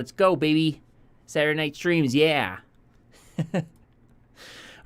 Let's go, baby. Saturday night streams, yeah.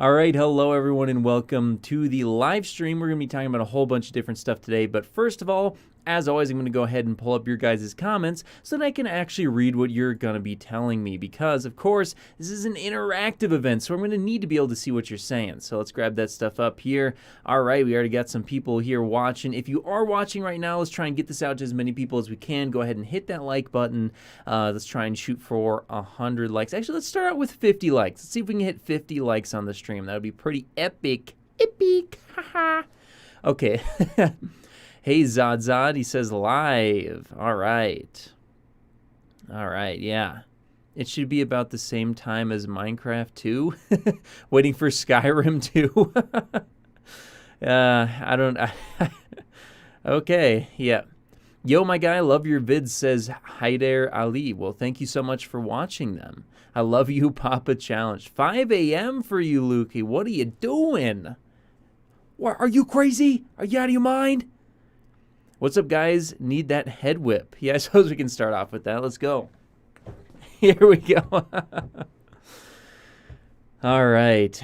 All right, hello everyone and welcome to the live stream. We're going to be talking about a whole bunch of different stuff today, but first of all, as always, I'm going to go ahead and pull up your guys' comments so that I can actually read what you're going to be telling me because, of course, this is an interactive event, so I'm going to need to be able to see what you're saying. So let's grab that stuff up here. All right, we already got some people here watching. If you are watching right now, let's try and get this out to as many people as we can. Go ahead and hit that like button. Let's try and shoot for 100 likes. Actually, let's start out with 50 likes. Let's see if we can hit 50 likes on the stream. That would be pretty epic. Epic. Haha. Okay. Hey, Zod, he says live. All right. All right, yeah. It should be about the same time as Minecraft 2. Waiting for Skyrim 2. I don't... Okay, yeah. Yo, my guy, love your vids, says Haider Ali. Well, thank you so much for watching them. I love you, Papa Challenge. 5 a.m. for you, Lukey. What are you doing? What, are you crazy? Are you out of your mind? What's up, guys? Need that head whip. Yeah, I suppose we can start off with that. Let's go. Here we go. All right.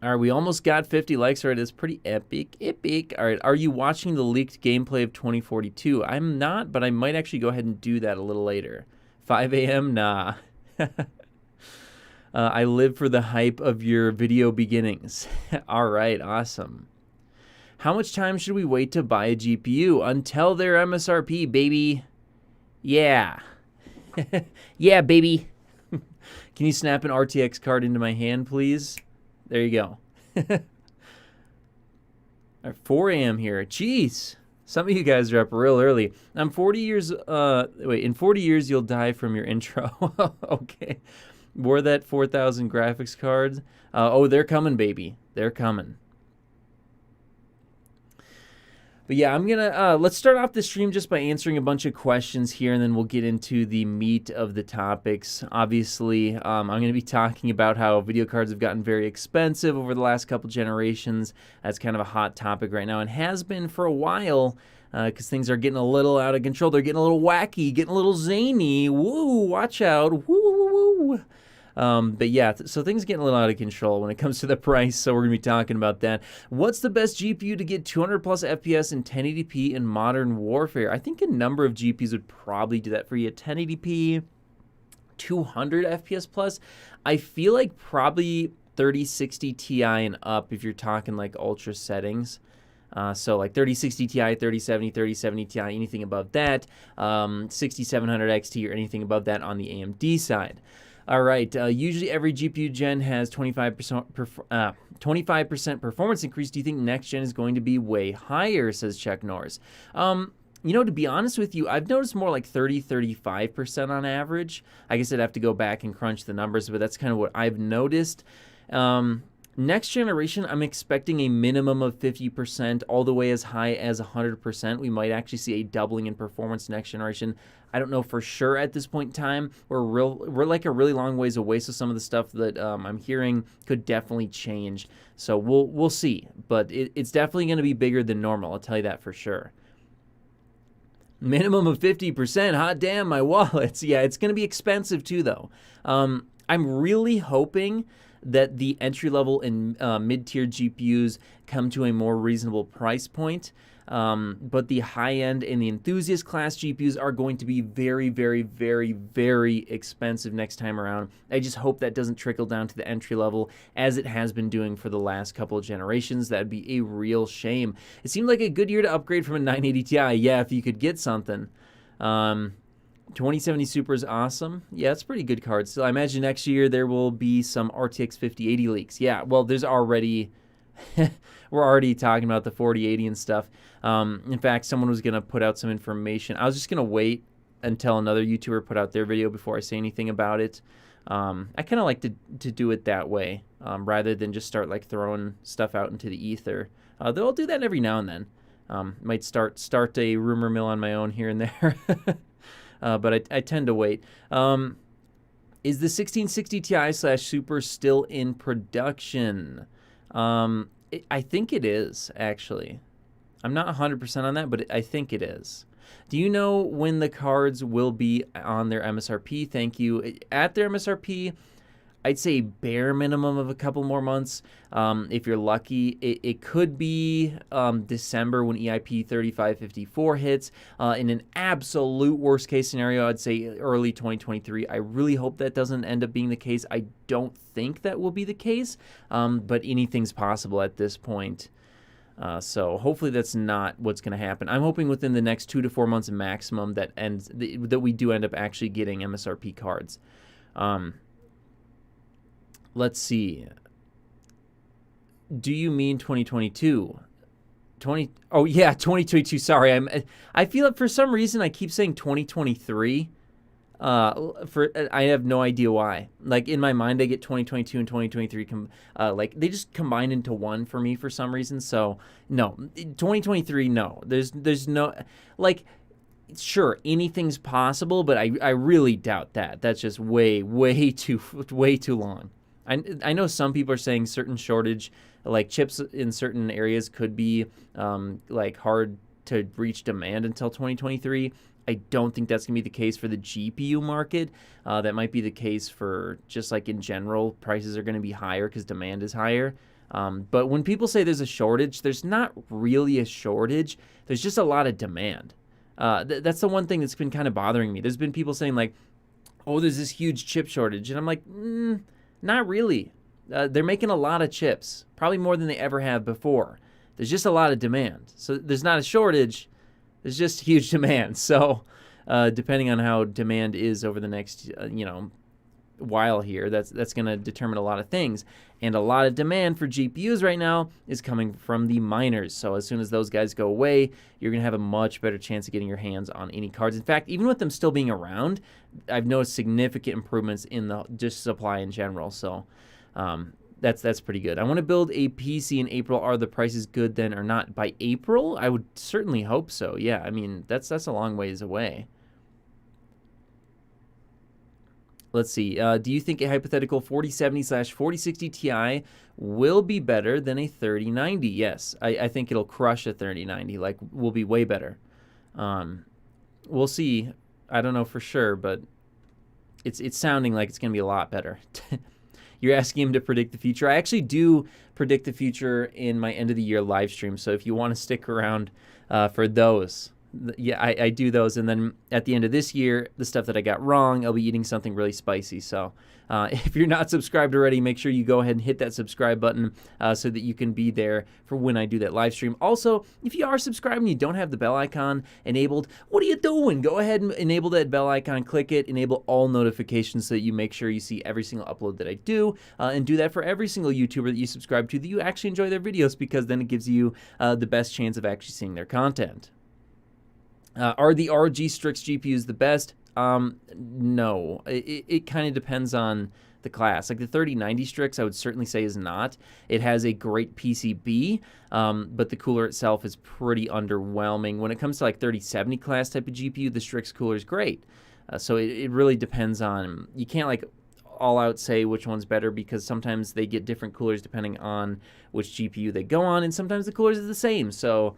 All right, we almost got 50 likes already. It's pretty epic. Epic. All right, are you watching the leaked gameplay of 2042? I'm not, but I might actually go ahead and do that a little later. 5 a.m.? Nah. I live for the hype of your video beginnings. All right, awesome. How much time should we wait to buy a GPU? Until their MSRP, baby. Yeah. Yeah, baby. Can you snap an RTX card into my hand, please? There you go. All right, 4 a.m. here. Jeez. Some of you guys are up real early. I'm 40 years... wait, in 40 years, you'll die from your intro. Okay. Wore that 4,000 graphics cards. Oh, they're coming, baby. They're coming. But yeah, I'm gonna let's start off the stream just by answering a bunch of questions here, and then we'll get into the meat of the topics. Obviously, I'm gonna be talking about how video cards have gotten very expensive over the last couple generations. That's kind of a hot topic right now, and has been for a while, because things are getting a little out of control. They're getting a little wacky, getting a little zany. Woo! Watch out! Woo! Woo! Woo! But yeah, so things are getting a little out of control when it comes to the price, so we're going to be talking about that. What's the best GPU to get 200 plus FPS in 1080p in Modern Warfare? I think a number of GPUs would probably do that for you. 1080p, 200 FPS plus. I feel like probably 3060 Ti and up if you're talking like ultra settings. So like 3060 Ti, 3070, 3070 Ti, anything above that. 6700 XT or anything above that on the AMD side. All right, usually every GPU gen has 25% performance increase. Do you think next gen is going to be way higher, says Chuck Norris? You know, to be honest with you, I've noticed more like 35% on average. I guess I'd have to go back and crunch the numbers, but that's kind of what I've noticed. Next generation, I'm expecting a minimum of 50%, all the way as high as 100%. We might actually see a doubling in performance next generation. I don't know for sure at this point in time. We're like a really long ways away, so some of the stuff that I'm hearing could definitely change. So we'll see, but it's definitely going to be bigger than normal. I'll tell you that for sure. Minimum of 50%. Hot damn, my wallets. Yeah, it's going to be expensive too, though. I'm really hoping that the entry-level and mid-tier GPUs come to a more reasonable price point. But the high-end and the enthusiast class GPUs are going to be very, very, very, very expensive next time around. I just hope that doesn't trickle down to the entry level as it has been doing for the last couple of generations. That'd be a real shame. It seemed like a good year to upgrade from a 980 Ti. Yeah, if you could get something. 2070 Super is awesome. Yeah, it's a pretty good card. So I imagine next year there will be some RTX 5080 leaks. Yeah, well, there's already... We're already talking about the 4080 and stuff. In fact, someone was going to put out some information. I was just going to wait until another YouTuber put out their video before I say anything about it. I kind of like to do it that way rather than just start like throwing stuff out into the ether. Though I'll do that every now and then. Might start a rumor mill on my own here and there. But I tend to wait. Is the 1660 Ti/Super still in production? I think it is, actually. I'm not 100% on that, but I think it is. Do you know when the cards will be on their MSRP? Thank you. At their MSRP, I'd say bare minimum of a couple more months. If you're lucky, it could be December when EIP 3554 hits. In an absolute worst case scenario, I'd say early 2023. I really hope that doesn't end up being the case. I don't think that will be the case, but anything's possible at this point. So hopefully that's not what's going to happen. I'm hoping within the next 2 to 4 months maximum that we do end up actually getting MSRP cards. Let's see. Do you mean 2022? Oh yeah, 2022. Sorry, I feel like for some reason I keep saying 2023. I have no idea why. Like in my mind, I get 2022 and 2023 like they just combine into one for me for some reason. So no, 2023. No, there's no like. Sure, anything's possible, but I really doubt that. That's just way too long. I know some people are saying certain shortage, like chips in certain areas could be like hard to reach demand until 2023. I don't think that's going to be the case for the GPU market. That might be the case for just like in general, prices are going to be higher because demand is higher. But when people say there's a shortage, there's not really a shortage. There's just a lot of demand. That's the one thing that's been kind of bothering me. There's been people saying like, oh, there's this huge chip shortage. And I'm like, not really. They're making a lot of chips, probably more than they ever have before. There's just a lot of demand. So there's not a shortage. There's just huge demand. So depending on how demand is over the next, while here, that's going to determine a lot of things. And a lot of demand for GPUs right now is coming from the miners. So as soon as those guys go away, you're going to have a much better chance of getting your hands on any cards. In fact, even with them still being around, I've noticed significant improvements in the just supply in general. So that's pretty good. I want to build a PC in April. Are the prices good then or not? By April, I would certainly hope so. Yeah, I mean, that's a long ways away. Let's see. Do you think a hypothetical 4070/4060 Ti will be better than a 3090? Yes. I think it'll crush a 3090. Like, will be way better. We'll see. I don't know for sure, but it's sounding like it's going to be a lot better. You're asking him to predict the future. I actually do predict the future in my end of the year live stream. So if you want to stick around for those, yeah, I do those. And then at the end of this year, the stuff that I got wrong, I'll be eating something really spicy. So if you're not subscribed already, make sure you go ahead and hit that subscribe button so that you can be there for when I do that live stream. Also, if you are subscribed and you don't have the bell icon enabled, what are you doing? Go ahead and enable that bell icon, click it, enable all notifications so that you make sure you see every single upload that I do, and do that for every single YouTuber that you subscribe to, that you actually enjoy their videos, because then it gives you the best chance of actually seeing their content. Are the RG Strix GPUs the best? No. It kind of depends on the class. Like the 3090 Strix, I would certainly say is not. It has a great PCB, but the cooler itself is pretty underwhelming. When it comes to like 3070 class type of GPU, the Strix cooler is great. So it really depends on, you can't like all out say which one's better, because sometimes they get different coolers depending on which GPU they go on, and sometimes the coolers are the same. So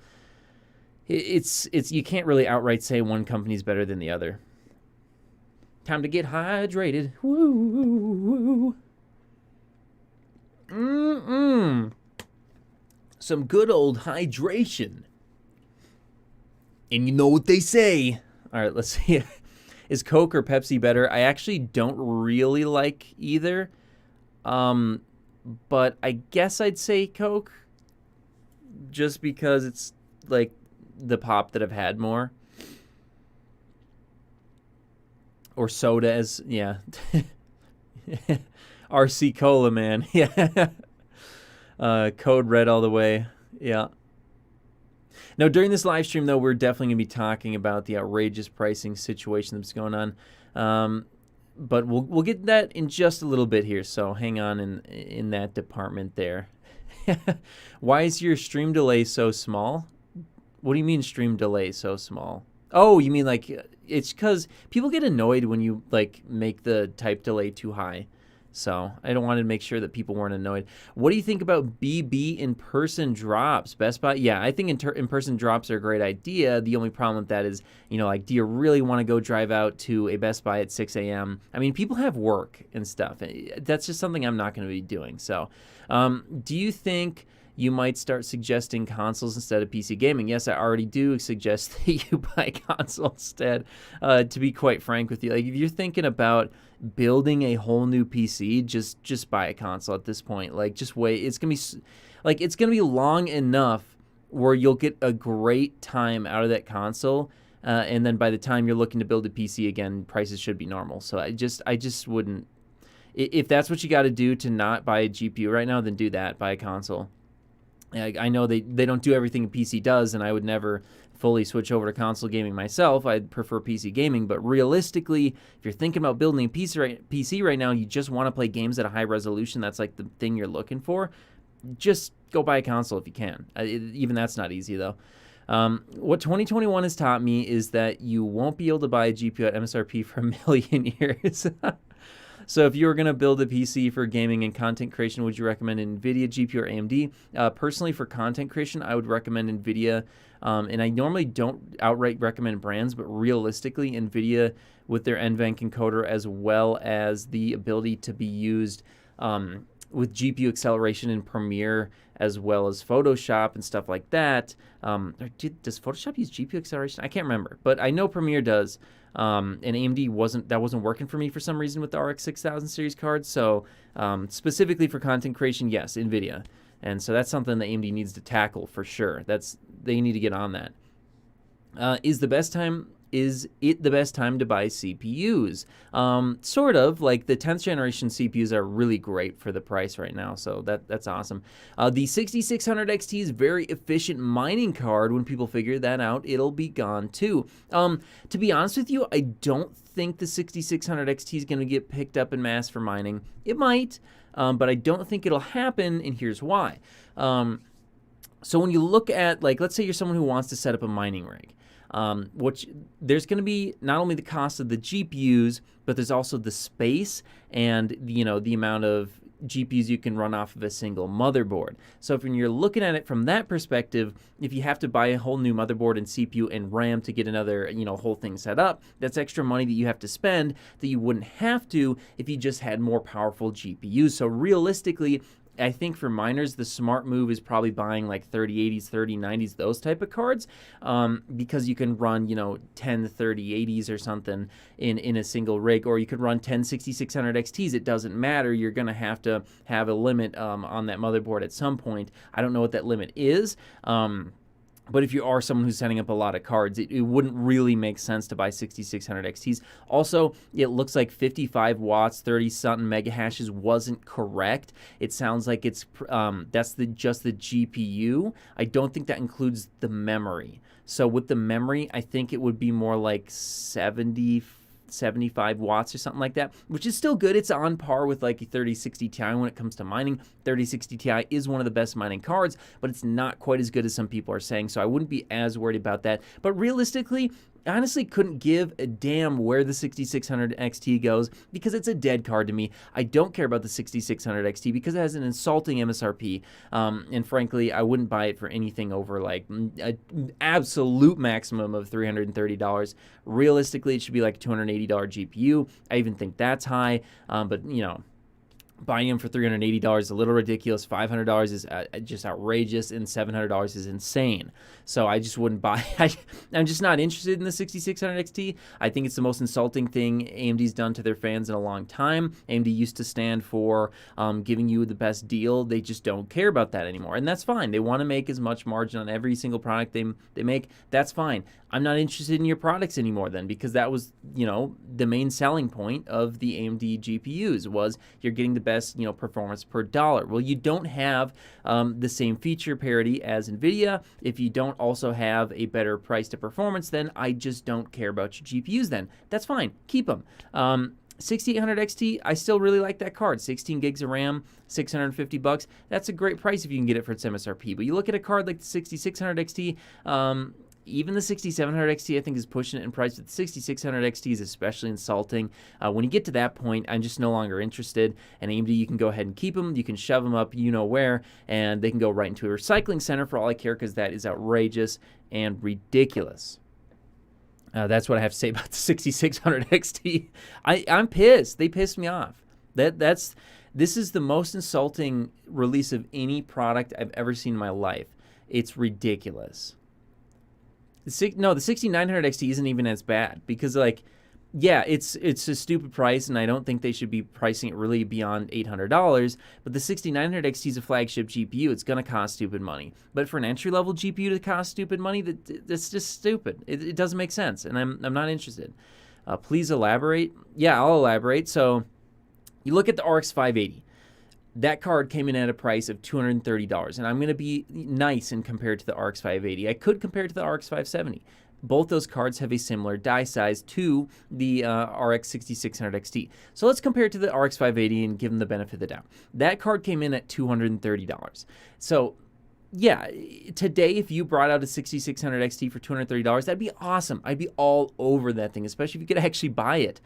it's you can't really outright say one company's better than the other. Time to get hydrated. Woo, woo, woo. Some good old hydration. And you know what they say. All right, let's see. Is Coke or Pepsi better? I actually don't really like either. But I guess I'd say Coke, just because it's like the pop that I've had more. Or soda, as, yeah. RC Cola, man. Yeah. Code red all the way. Yeah. Now, during this live stream, though, we're definitely going to be talking about the outrageous pricing situation that's going on. But we'll get that in just a little bit here, so hang on in that department there. Why is your stream delay so small? What do you mean stream delay so small? Oh, you mean like it's because people get annoyed when you like make the type delay too high. So I don't want to make sure that people weren't annoyed. What do you think about BB in-person drops? Best Buy? Yeah, I think in-person drops are a great idea. The only problem with that is, like, do you really want to go drive out to a Best Buy at 6 a.m.? I mean, people have work and stuff. That's just something I'm not going to be doing. So do you think you might start suggesting consoles instead of PC gaming? Yes, I already do suggest that you buy console instead, to be quite frank with you. Like, if you're thinking about building a whole new PC, just buy a console at this point. Like, just wait. It's going to be long enough where you'll get a great time out of that console. And then by the time you're looking to build a PC again, prices should be normal. So I just wouldn't, if that's what you got to do to not buy a GPU right now, then do that, buy a console. I know they don't do everything a PC does, and I would never fully switch over to console gaming myself. I'd prefer PC gaming, but realistically, if you're thinking about building a PC right now, you just want to play games at a high resolution, that's like the thing you're looking for, just go buy a console if you can. Even that's not easy, though. What 2021 has taught me is that you won't be able to buy a GPU at MSRP for a million years. So if you were going to build a PC for gaming and content creation, would you recommend NVIDIA, GPU, or AMD? Personally, for content creation, I would recommend NVIDIA. And I normally don't outright recommend brands, but realistically, NVIDIA with their NVENC encoder, as well as the ability to be used with GPU acceleration in Premiere, as well as Photoshop and stuff like that. Does Photoshop use GPU acceleration? I can't remember, but I know Premiere does. And AMD wasn't working for me for some reason with the RX 6000 series cards. So specifically for content creation, yes, NVIDIA. And so that's something that AMD needs to tackle for sure. They need to get on that. Is it the best time to buy CPUs? Sort of. Like, the 10th generation CPUs are really great for the price right now, so that's awesome. The 6600 XT is very efficient mining card. When people figure that out, it'll be gone too. To be honest with you, I don't think the 6600 XT is going to get picked up in mass for mining. It might, but I don't think it'll happen, and here's why. So when you look at, like, let's say you're someone who wants to set up a mining rig. There's going to be not only the cost of the GPUs, but there's also the space and the amount of GPUs you can run off of a single motherboard. So when you're looking at it from that perspective, if you have to buy a whole new motherboard and CPU and RAM to get another whole thing set up, that's extra money that you have to spend that you wouldn't have to if you just had more powerful GPUs. So realistically, I think for miners, the smart move is probably buying like 3080s, 3090s, those type of cards, because you can run, 10 3080s or something in a single rig, or you could run 10 6600 XTs. It doesn't matter. You're going to have a limit on that motherboard at some point. I don't know what that limit is. But if you are someone who's setting up a lot of cards, it wouldn't really make sense to buy 6600 XTs. Also, it looks like 55 watts, 30-something megahashes wasn't correct. It sounds like it's that's just the GPU. I don't think that includes the memory. So with the memory, I think it would be more like 75 watts or something like that, which is still good. It's on par with like a 3060 Ti when it comes to mining. 3060 Ti is one of the best mining cards, but it's not quite as good as some people are saying, so I wouldn't be as worried about that. But realistically, I honestly couldn't give a damn where the 6600 XT goes because it's a dead card to me. I don't care about the 6600 XT because it has an insulting MSRP, and frankly, I wouldn't buy it for anything over like an absolute maximum of $330. Realistically, it should be like a $280 GPU. I even think that's high, but buying them for $380 is a little ridiculous. $500 is just outrageous, and $700 is insane. So I just wouldn't buy. I'm just not interested in the 6600 XT. I think it's the most insulting thing AMD's done to their fans in a long time. AMD used to stand for giving you the best deal. They just don't care about that anymore, and that's fine. They want to make as much margin on every single product they make. That's fine. I'm not interested in your products anymore then, because that was, the main selling point of the AMD GPUs was you're getting the best, performance per dollar. Well, you don't have the same feature parity as NVIDIA. If you don't also have a better price to performance, then I just don't care about your GPUs then. That's fine. Keep them. 6800 XT, I still really like that card. 16 gigs of RAM, $650. That's a great price if you can get it for its MSRP. But you look at a card like the 6600 XT, Even the 6700 XT, I think, is pushing it in price, but the 6600 XT is especially insulting. When you get to that point, I'm just no longer interested. And AMD, you can go ahead and keep them. You can shove them up you know where, and they can go right into a recycling center for all I care, because that is outrageous and ridiculous. That's what I have to say about the 6600 XT. I'm pissed. They pissed me off. This is the most insulting release of any product I've ever seen in my life. It's ridiculous. The 6900 XT isn't even as bad, because, like, yeah, it's a stupid price, and I don't think they should be pricing it really beyond $800. But the 6900 XT is a flagship GPU. It's going to cost stupid money. But for an entry-level GPU to cost stupid money, that's just stupid. It doesn't make sense, and I'm not interested. Please elaborate. Yeah, I'll elaborate. So you look at the RX 580. That card came in at a price of $230, and I'm going to be nice and compare it to the RX 580. I could compare it to the RX 570. Both those cards have a similar die size to the RX 6600 XT. So let's compare it to the RX 580 and give them the benefit of the doubt. That card came in at $230. So yeah, today if you brought out a 6600 XT for $230, that'd be awesome. I'd be all over that thing, especially if you could actually buy it.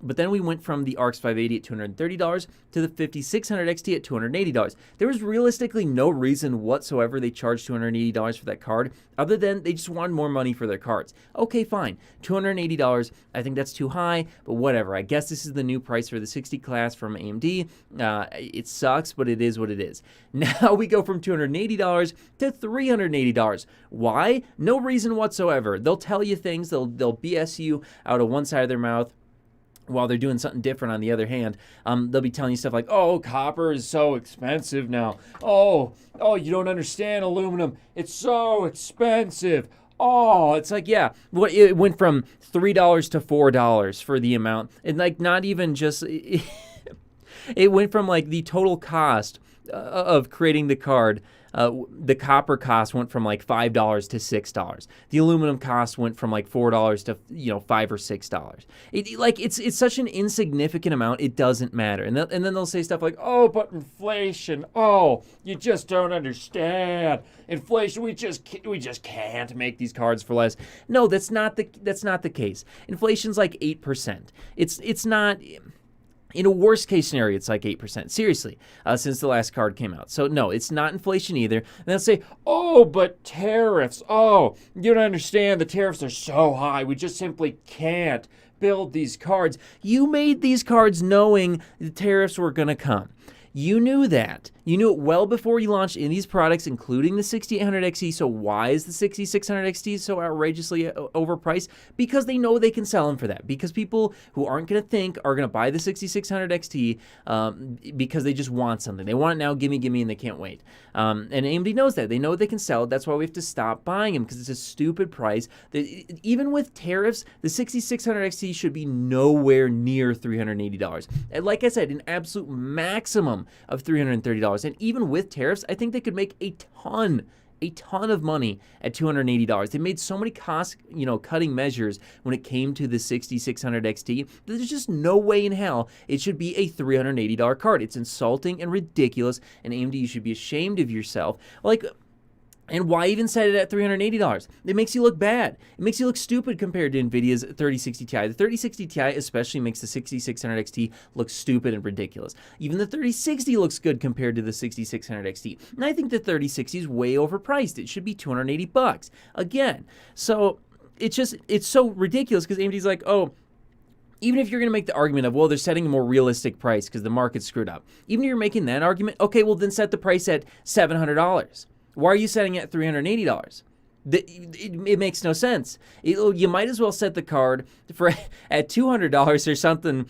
But then we went from the RX 580 at $230 to the 5600 XT at $280. There was realistically no reason whatsoever they charged $280 for that card, other than they just wanted more money for their cards. Okay, fine. $280, I think that's too high, but whatever. I guess this is the new price for the 60 class from AMD. It sucks, but it is what it is. Now we go from $280 to $380. Why? No reason whatsoever. They'll tell you things. They'll BS you out of one side of their mouth, while they're doing something different on the other hand. They'll be telling you stuff like, oh, copper is so expensive now. Oh, you don't understand aluminum. It's so expensive. Oh, it's like, yeah, it went from $3 to $4 for the amount. And, like, not even just, it went from, like, the total cost of creating the card. The copper cost went from like $5 to $6. The aluminum cost went from like $4 to $5 or $6. It's such an insignificant amount. It doesn't matter. And then they'll say stuff like, "Oh, but inflation. Oh, you just don't understand. Inflation. We just can't make these cards for less." No, that's not the case. Inflation's like 8%. It's not. In a worst case scenario, it's like 8%. Seriously, since the last card came out. So no, it's not inflation either. And they'll say, oh, but tariffs. Oh, you don't understand. The tariffs are so high. We just simply can't build these cards. You made these cards knowing the tariffs were going to come. You knew that. You knew it well before you launched in these products, including the 6800 XE. So why is the 6600 XT so outrageously overpriced? Because they know they can sell them for that. Because people who aren't going to think are going to buy the 6600 XT because they just want something. They want it now, gimme, and they can't wait. And AMD knows that. They know they can sell it. That's why we have to stop buying them, because it's a stupid price. Even with tariffs, the 6600 XT should be nowhere near $380. And like I said, an absolute maximum of $330. And even with tariffs, I think they could make a ton of money at $280. They made so many cost, cutting measures when it came to the 6600 XT. There's just no way in hell it should be a $380 card. It's insulting and ridiculous, and AMD, you should be ashamed of yourself. And why even set it at $380? It makes you look bad. It makes you look stupid compared to NVIDIA's 3060 Ti. The 3060 Ti especially makes the 6600 XT look stupid and ridiculous. Even the 3060 looks good compared to the 6600 XT. And I think the 3060 is way overpriced. It should be $280. Again, so it's so ridiculous, because AMD's like, oh, even if you're going to make the argument of, well, they're setting a more realistic price because the market's screwed up. Even if you're making that argument, okay, well, then set the price at $700. Why are you setting it at $380? It makes no sense. You might as well set the card at $200 or something,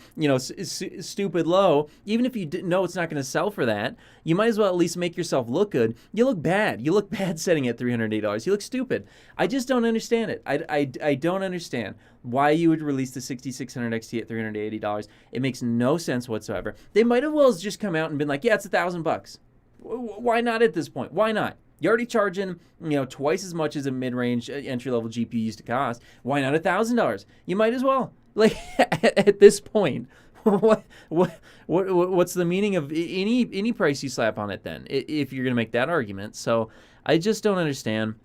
stupid low. Even if you know it's not going to sell for that, you might as well at least make yourself look good. You look bad. You look bad setting it at $380. You look stupid. I just don't understand it. I don't understand why you would release the 6600 XT at $380. It makes no sense whatsoever. They might as well just come out and been like, yeah, it's $1,000. Why not at this point? Why not? You're already charging, twice as much as a mid-range entry-level GPU used to cost. Why not $1,000? You might as well. Like, at this point, what's the meaning of any price you slap on it then, if you're going to make that argument? So I just don't understand.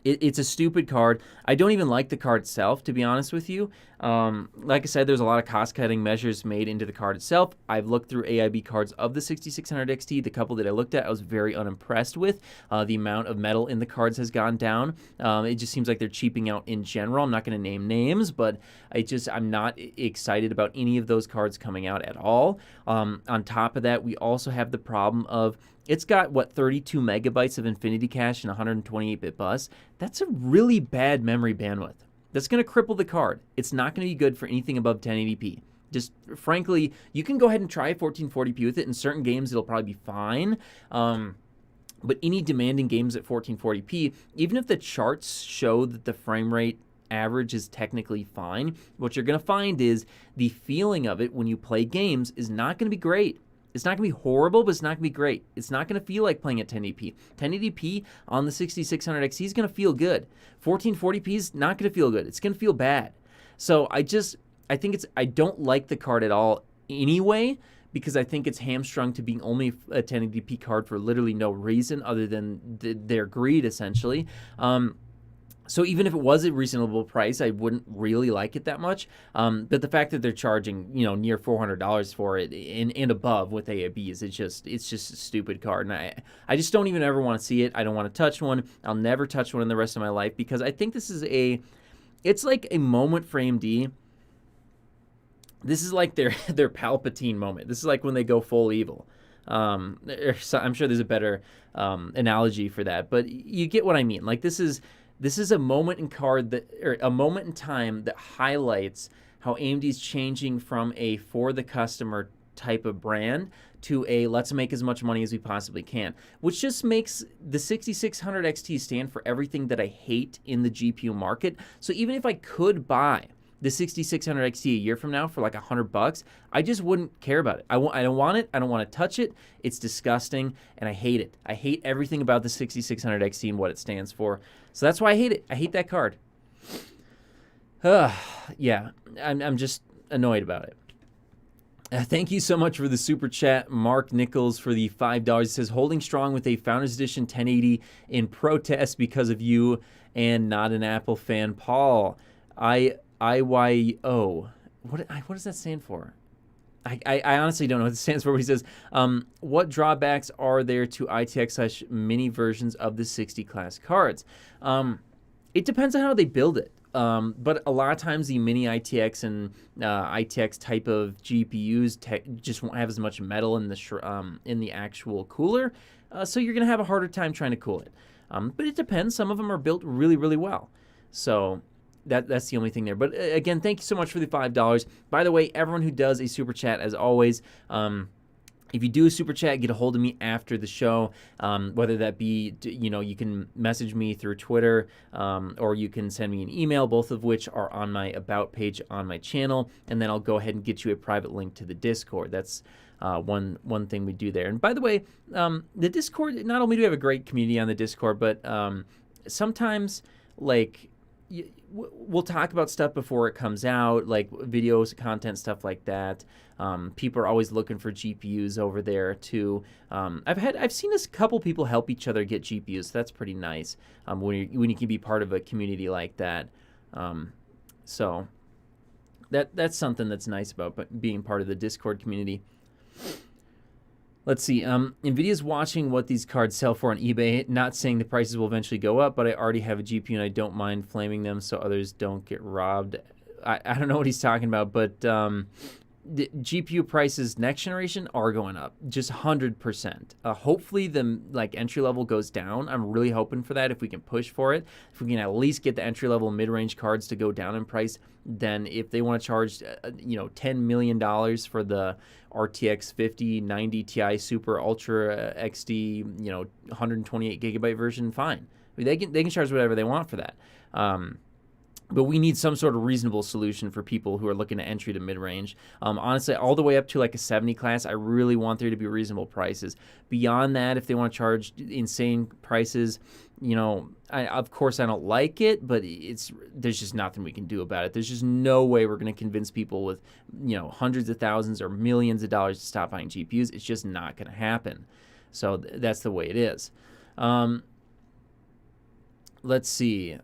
It's a stupid card. I don't even like the card itself, to be honest with you. Like I said, there's a lot of cost-cutting measures made into the card itself. I've looked through AIB cards of the 6600 XT. The couple that I looked at, I was very unimpressed with. The amount of metal in the cards has gone down. It just seems like they're cheaping out in general. I'm not going to name names, but I'm not excited about any of those cards coming out at all. On top of that, we also have the problem of it's got, 32 megabytes of Infinity Cache and 128-bit bus. That's a really bad memory bandwidth. That's going to cripple the card. It's not going to be good for anything above 1080p. Just frankly, you can go ahead and try 1440p with it. In certain games, it'll probably be fine. But any demanding games at 1440p, even if the charts show that the frame rate average is technically fine, what you're going to find is the feeling of it when you play games is not going to be great. It's not going to be horrible, but it's not going to be great. It's not going to feel like playing at 1080p. 1080p on the 6600 XT is going to feel good. 1440p is not going to feel good. It's going to feel bad. So I don't like the card at all anyway, because I think it's hamstrung to being only a 1080p card for literally no reason other than their greed, essentially. So even if it was a reasonable price, I wouldn't really like it that much. But the fact that they're charging, near $400 for it and above with AIBs, it's just a stupid card. And I just don't even ever want to see it. I don't want to touch one. I'll never touch one in the rest of my life because I think this is it's like a moment for AMD. This is like their Palpatine moment. This is like when they go full evil. I'm sure there's a better analogy for that, but you get what I mean. Like this is a moment a moment in time that highlights how AMD is changing from a for the customer type of brand to a let's make as much money as we possibly can, which just makes the 6600 XT stand for everything that I hate in the GPU market. So even if I could buy the 6600 XT a year from now for like $100, I just wouldn't care about it. I don't want it. I don't want to touch it. It's disgusting, and I hate it. I hate everything about the 6600 XT and what it stands for. So that's why I hate it. I hate that card. Yeah, I'm just annoyed about it. Thank you so much for the super chat, Mark Nichols, for the $5. It says, holding strong with a Founders Edition 1080 in protest because of you and not an Apple fan, Paul. IYO. What does that stand for? I honestly don't know what it stands for, but he says, what drawbacks are there to ITX/mini versions of the 60 class cards? It depends on how they build it. But a lot of times the mini ITX and ITX type of GPUs just won't have as much metal in the actual cooler, so you're going to have a harder time trying to cool it. But it depends. Some of them are built really, really well. So that's the only thing there. But again, thank you so much for the $5. By the way, everyone who does a super chat, as always, if you do a super chat, get a hold of me after the show, whether that be, you can message me through Twitter or you can send me an email, both of which are on my About page on my channel, and then I'll go ahead and get you a private link to the Discord. That's one thing we do there. And by the way, the Discord, not only do we have a great community on the Discord, but sometimes, we'll talk about stuff before it comes out, like videos, content, stuff like that. People are always looking for GPUs over there too. I've seen a couple people help each other get GPUs. So that's pretty nice when you can be part of a community like that. So that's something that's nice about being part of the Discord community. Let's see. NVIDIA's watching what these cards sell for on eBay, not saying the prices will eventually go up, but I already have a GPU and I don't mind flaming them so others don't get robbed. I don't know what he's talking about, but the GPU prices next generation are going up, just 100%. Hopefully the entry level goes down. I'm really hoping for that if we can push for it. If we can at least get the entry level mid-range cards to go down in price, then if they want to charge $10 million for the RTX 5090 Ti Super Ultra XD 128 gigabyte version, fine. I mean, they can charge whatever they want for that. But we need some sort of reasonable solution for people who are looking at entry to mid-range. Honestly, all the way up to like a 70 class, I really want there to be reasonable prices. Beyond that, if they want to charge insane prices, of course I don't like it, but there's just nothing we can do about it. There's just no way we're going to convince people with hundreds of thousands or millions of dollars to stop buying GPUs. It's just not going to happen. So that's the way it is. Let's see.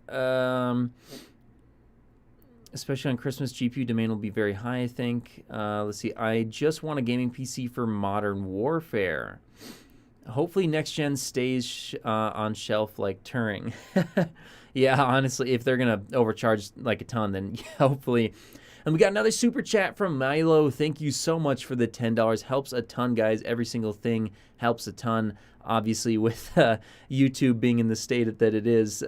Especially on Christmas, GPU demand will be very high, I think. Let's see. I just want a gaming PC for Modern Warfare. Hopefully next gen stays on shelf like Turing. Yeah, honestly, if they're going to overcharge like a ton, then hopefully. And we got another super chat from Milo. Thank you so much for the $10. Helps a ton, guys. Every single thing helps a ton. Obviously, with YouTube being in the state that it is,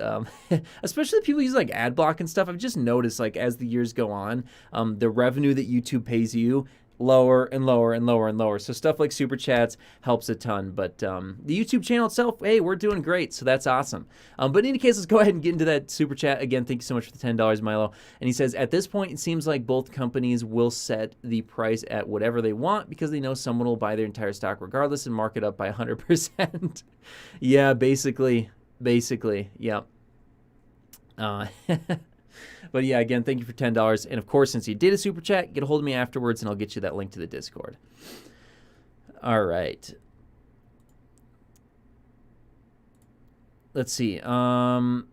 especially people use like ad block and stuff. I've just noticed, like, as the years go on, the revenue that YouTube pays you lower and lower and lower and lower. So stuff like super chats helps a ton. But the YouTube channel itself, hey, we're doing great. So that's awesome. But in any case, let's go ahead and get into that super chat. Again, thank you so much for the $10, Milo. And he says, at this point, it seems like both companies will set the price at whatever they want because they know someone will buy their entire stock regardless and mark it up by 100%. Yeah, basically, yeah. But yeah, again, thank you for $10. And of course, since you did a super chat, get a hold of me afterwards and I'll get you that link to the Discord. All right. Let's see. RTX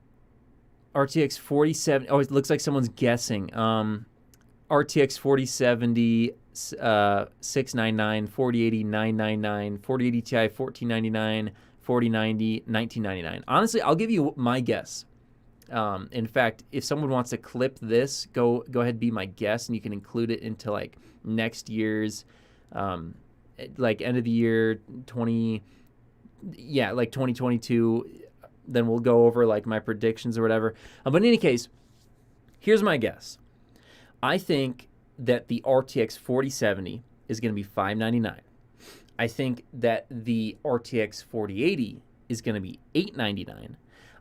4070. Oh, it looks like someone's guessing. RTX 4070, 699, 4080, 999, 4080 Ti, 1499, 4090, 1999. Honestly, I'll give you my guess. In fact, if someone wants to clip this, go ahead and be my guest, and you can include it into like next year's, like end of the year 2022. Then we'll go over like my predictions or whatever. But in any case, here's my guess. I think that the RTX 4070 is going to be $599. I think that the RTX 4080 is going to be $899.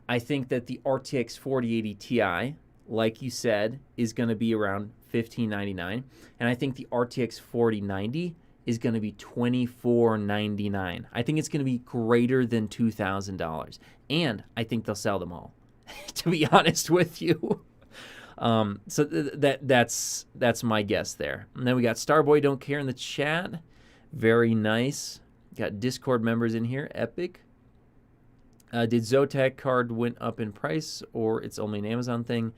I think that the RTX 4080 Ti, like you said, is going to be around $1599. And I think the RTX 4090 is going to be $2499. I think it's going to be greater than $2,000. And I think they'll sell them all, to be honest with you. So that's my guess there. And then we got Starboy Don't Care in the chat. Very nice. Got Discord members in here. Epic. Did Zotac card went up in price, or it's only an Amazon thing?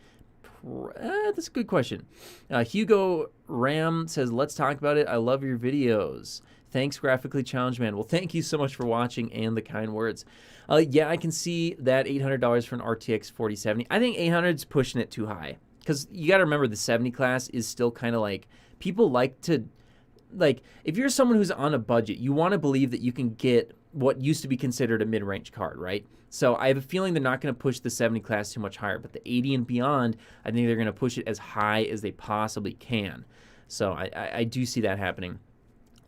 That's a good question. Hugo Ram says, let's talk about it. I love your videos. Thanks, Graphically Challenged Man. Well, thank you so much for watching and the kind words. Yeah, I can see that $800 for an RTX 4070. I think 800 is pushing it too high because you got to remember the 70 class is still kind of like, people like to, like, if you're someone who's on a budget, you want to believe that you can get what used to be considered a mid-range card, right? So I have a feeling they're not going to push the 70 class too much higher, but the 80 and beyond, I think they're going to push it as high as they possibly can. So I do see that happening.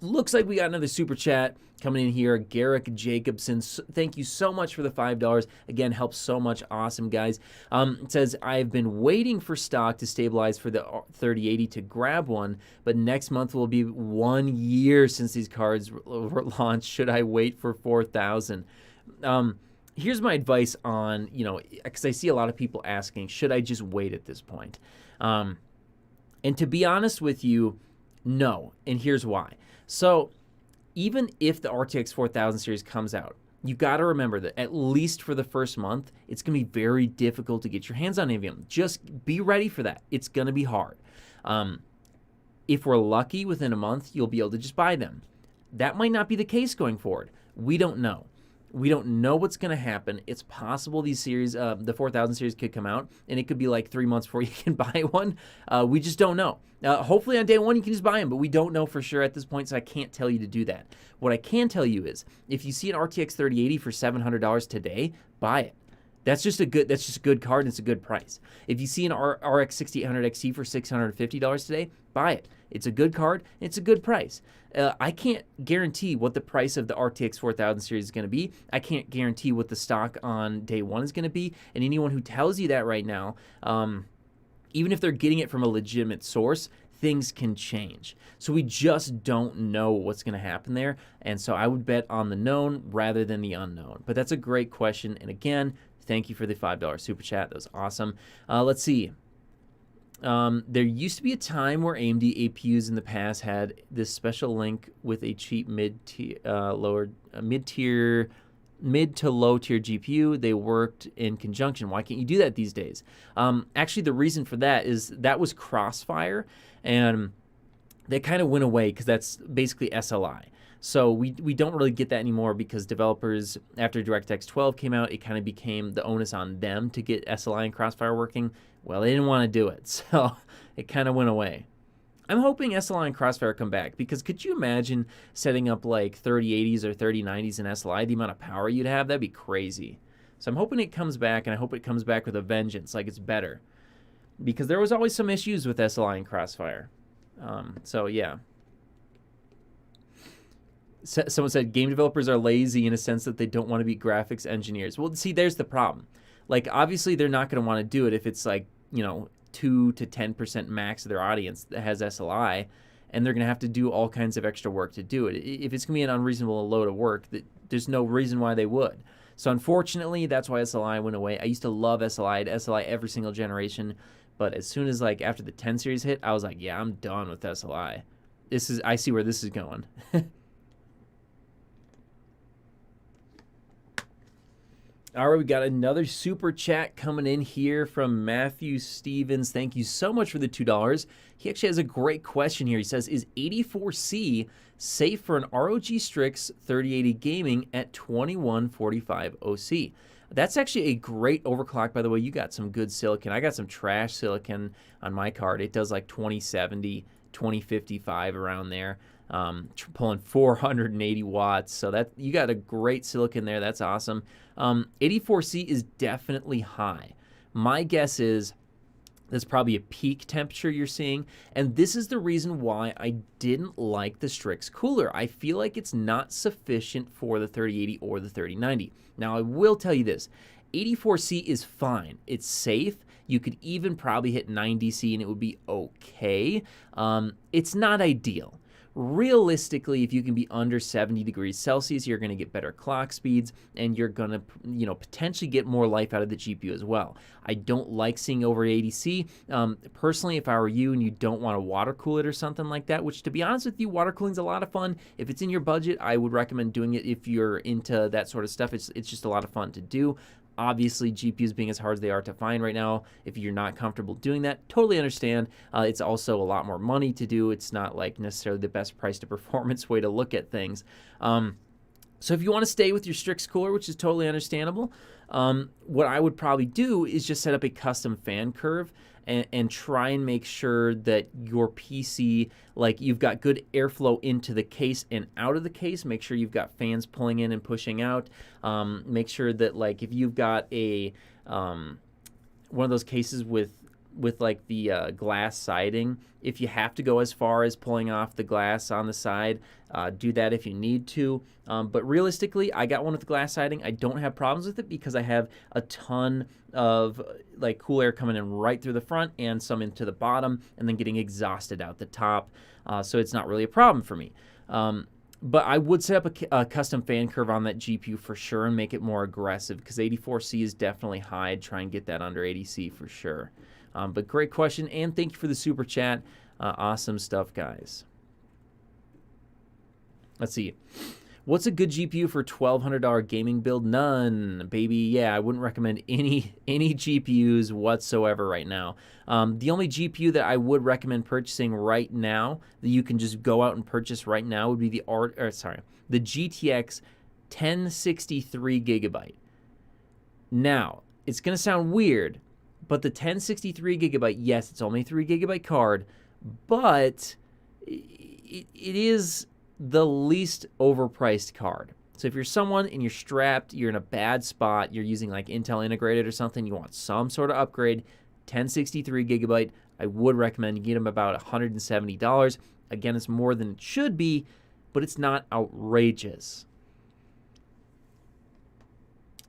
Looks like we got another super chat coming in here. Garrick Jacobson, thank you so much for the $5. Again, helps so much. Awesome, guys. It says, I've been waiting for stock to stabilize for the 3080 to grab one, but next month will be 1 year since these cards were launched. Should I wait for 4,000? Here's my advice on, because I see a lot of people asking, should I just wait at this point? And to be honest with you, no. And here's why. So even if the RTX 4000 series comes out, you got to remember that at least for the first month, it's going to be very difficult to get your hands on NVIDIA. Just be ready for that. It's going to be hard. If we're lucky, within a month, you'll be able to just buy them. That might not be the case going forward. We don't know. We don't know what's going to happen. It's possible these series, the 4000 series could come out, and it could be like 3 months before you can buy one. We just don't know. Hopefully on day one you can just buy them, but we don't know for sure at this point, so I can't tell you to do that. What I can tell you is, if you see an RTX 3080 for $700 today, buy it. That's just a good card, and it's a good price. If you see an RX 6800 XT for $650 today, buy it. It's a good card, and it's a good price. I can't guarantee what the price of the RTX 4000 series is going to be. I can't guarantee what the stock on day one is going to be. And anyone who tells you that right now, even if they're getting it from a legitimate source, things can change. So we just don't know what's going to happen there. And so I would bet on the known rather than the unknown. But that's a great question. And again, thank you for the $5 super chat. That was awesome. Let's see. There used to be a time where AMD APUs in the past had this special link with a cheap mid-tier mid to low tier GPU. They worked in conjunction. Why can't you do that these days? Actually, the reason for that is that was Crossfire, and that kind of went away because that's basically SLI. So we don't really get that anymore because developers, after DirectX 12 came out, it kind of became the onus on them to get SLI and Crossfire working. Well, they didn't want to do it, so it kind of went away. I'm hoping SLI and Crossfire come back, because could you imagine setting up like 3080s or 3090s in SLI? The amount of power you'd have, that'd be crazy. So I'm hoping it comes back, and I hope it comes back with a vengeance, like it's better. Because there was always some issues with SLI and Crossfire. So yeah. Someone said game developers are lazy in a sense that they don't want to be graphics engineers. Well, see, there's the problem. Like, obviously, they're not going to want to do it if it's like, 2 to 10% max of their audience that has SLI, and they're going to have to do all kinds of extra work to do it. If it's going to be an unreasonable load of work, there's no reason why they would. So unfortunately, that's why SLI went away. I used to love SLI. I had SLI every single generation, but as soon as like after the 10 series hit, I was like, yeah, I'm done with SLI. I see where this is going. All right, we got another super chat coming in here from Matthew Stevens. Thank you so much for the $2. He actually has a great question here. He says, is 84C safe for an ROG Strix 3080 gaming at 2145 OC? That's actually a great overclock, by the way. You got some good silicon. I got some trash silicon on my card. It does like 2070, 2055 around there. Pulling 480 watts, so that you got a great silicon there. That's awesome. 84C is definitely high. My guess is that's probably a peak temperature you're seeing, and this is the reason why I didn't like the Strix cooler. I feel like it's not sufficient for the 3080 or the 3090. Now, I will tell you this. 84C is fine. It's safe. You could even probably hit 90C and it would be okay. It's not ideal. Realistically, if you can be under 70 degrees Celsius, you're going to get better clock speeds, and you're going to, potentially get more life out of the GPU as well. I don't like seeing over 80C. Personally, if I were you and you don't want to water cool it or something like that, which to be honest with you, water cooling is a lot of fun. If it's in your budget, I would recommend doing it if you're into that sort of stuff. It's just a lot of fun to do. Obviously, GPUs being as hard as they are to find right now, if you're not comfortable doing that, totally understand. It's also a lot more money to do. It's not like necessarily the best price to performance way to look at things. So if you want to stay with your Strix cooler, which is totally understandable, what I would probably do is just set up a custom fan curve and try and make sure that your PC, like you've got good airflow into the case and out of the case. Make sure you've got fans pulling in and pushing out. Make sure that like if you've got a one of those cases with like the glass siding, if you have to go as far as pulling off the glass on the side, do that if you need to. But realistically, I got one with the glass siding. I don't have problems with it because I have a ton of like cool air coming in right through the front and some into the bottom and then getting exhausted out the top. So it's not really a problem for me. But I would set up a custom fan curve on that GPU for sure and make it more aggressive, because 84C is definitely high. I'd try and get that under 80C for sure. But great question, and thank you for the super chat. Awesome stuff, guys. Let's see. What's a good GPU for $1,200 gaming build? None, baby. Yeah, I wouldn't recommend any GPUs whatsoever right now. The only GPU that I would recommend purchasing right now that you can just go out and purchase right now would be the GTX 1063 gigabyte. Now, it's going to sound weird, but the 1063 gigabyte, yes, it's only a 3 gigabyte card, but it is the least overpriced card. So if you're someone and you're strapped, you're in a bad spot, you're using like Intel integrated or something, you want some sort of upgrade, 1063 gigabyte, I would recommend you get them about $170. Again, it's more than it should be, but it's not outrageous.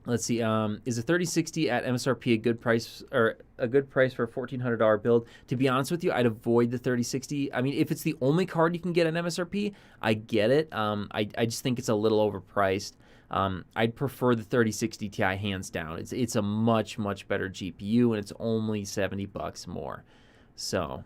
Let's see. Is a 3060 at MSRP a good price, or a good price for a $1,400 build? To be honest with you, I'd avoid the 3060. I mean, if it's the only card you can get at MSRP, I get it. I just think it's a little overpriced. I'd prefer the 3060 Ti hands down. It's a much better GPU, and it's only $70 more. So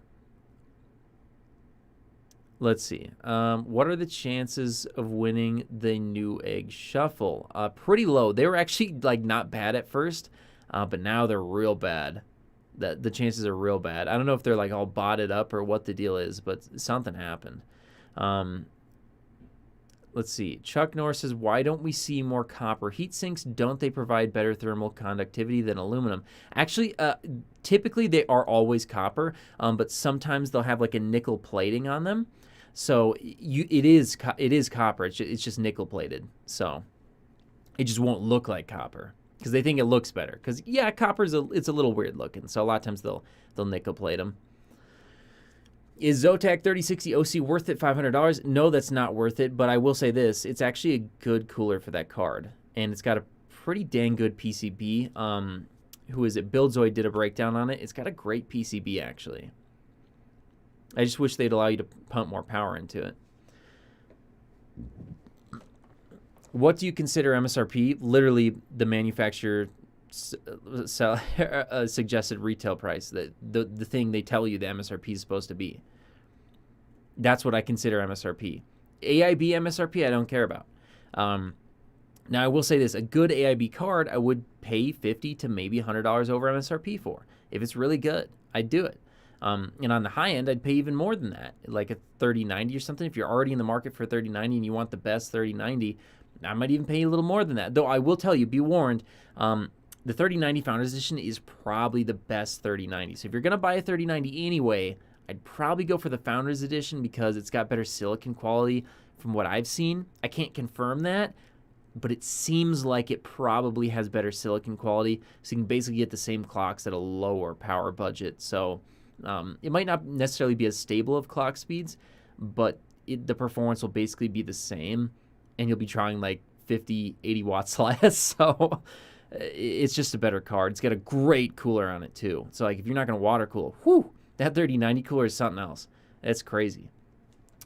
Let's see. What are the chances of winning the Newegg Shuffle? Pretty low. They were actually like not bad at first, but now they're real bad. The chances are real bad. I don't know if they're like all botted up or what the deal is, but something happened. Let's see. Chuck Norris says, why don't we see more copper heat sinks? Don't they provide better thermal conductivity than aluminum? Actually, typically they are always copper, but sometimes they'll have like a nickel plating on them. So it is copper. It's just nickel plated. So it just won't look like copper because they think it looks better. Because yeah, copper's it's a little weird looking. So a lot of times they'll nickel plate them. Is Zotac 3060 OC worth it $500? No, that's not worth it, but I will say this. It's actually a good cooler for that card, and it's got a pretty dang good PCB. Who is it? Buildzoid did a breakdown on it. It's got a great PCB, actually. I just wish they'd allow you to pump more power into it. What do you consider MSRP? Literally the manufacturer suggested retail price, the thing they tell you the MSRP is supposed to be. That's what I consider MSRP. AIB MSRP I don't care about. Now I will say this, a good AIB card I would pay $50 to maybe $100 over MSRP for. If it's really good, I'd do it. And on the high end, I'd pay even more than that, like a 3090 or something. If you're already in the market for 3090 and you want the best 3090, I might even pay you a little more than that. Though I will tell you, be warned, the 3090 Founders Edition is probably the best 3090. So if you're going to buy a 3090 anyway, I'd probably go for the Founders Edition because it's got better silicon quality from what I've seen. I can't confirm that, but it seems like it probably has better silicon quality. So you can basically get the same clocks at a lower power budget. So it might not necessarily be as stable of clock speeds, but the performance will basically be the same, and you'll be trying like 50, 80 watts less. So it's just a better card. It's got a great cooler on it too. So like if you're not going to water cool, whew, that 3090 cooler is something else. That's crazy.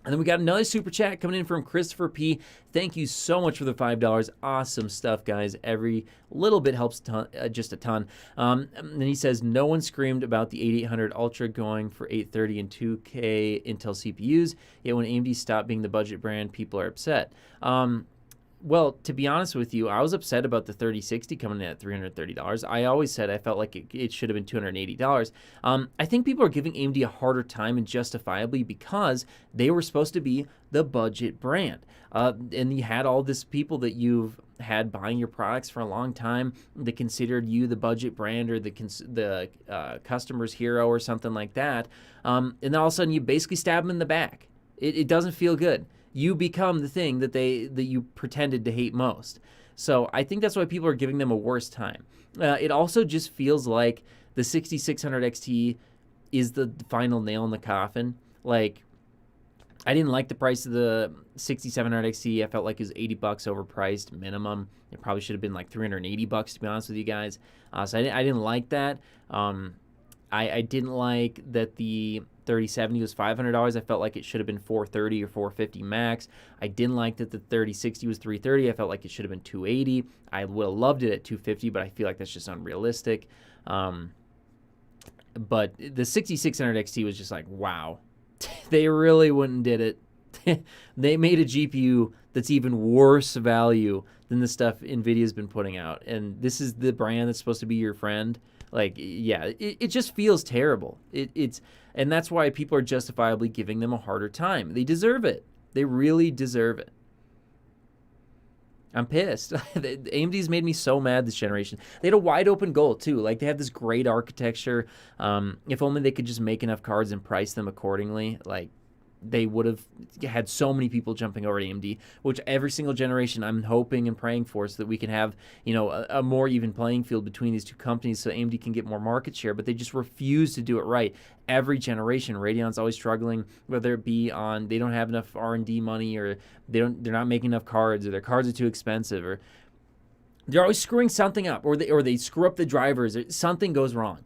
And then we got another super chat coming in from Christopher P. Thank you so much for the $5. Awesome stuff, guys. Every little bit helps just a ton. And then he says, no one screamed about the 8800 Ultra going for 830 and 2K Intel CPUs. Yet when AMD stopped being the budget brand, people are upset. Well, to be honest with you, I was upset about the 3060 coming in at $330. I always said I felt like it should have been $280. I think people are giving AMD a harder time, and justifiably, because they were supposed to be the budget brand. And you had all this people that you've had buying your products for a long time that considered you the budget brand or the customer's hero or something like that. And then all of a sudden you basically stab them in the back. It doesn't feel good. You become the thing that you pretended to hate most. So I think that's why people are giving them a worse time. It also just feels like the 6600 XT is the final nail in the coffin. Like, I didn't like the price of the 6700 XT. I felt like it was $80 overpriced minimum. It probably should have been like $380 to be honest with you guys. So I didn't like that. I didn't like that the 3070 was $500. I felt like it should have been $430 or $450 max. I didn't like that the 3060 was $330. I felt like it should have been $280. I would have loved it at $250, but I feel like that's just unrealistic. But the 6600 XT was just like, wow. They really went and did it. They made a GPU that's even worse value than the stuff NVIDIA's been putting out. And this is the brand that's supposed to be your friend. Like, yeah, it just feels terrible. And that's why people are justifiably giving them a harder time. They deserve it. They really deserve it. I'm pissed. AMD's made me so mad this generation. They had a wide open goal too. Like, they have this great architecture. If only they could just make enough cards and price them accordingly. Like, they would have had so many people jumping over to AMD, which every single generation I'm hoping and praying for, so that we can have, a more even playing field between these two companies so AMD can get more market share, but they just refuse to do it right. Every generation, Radeon's always struggling, whether it be on they don't have enough R&D money, or they're not making enough cards, or their cards are too expensive, or they're always screwing something up, or they screw up the drivers, or something goes wrong.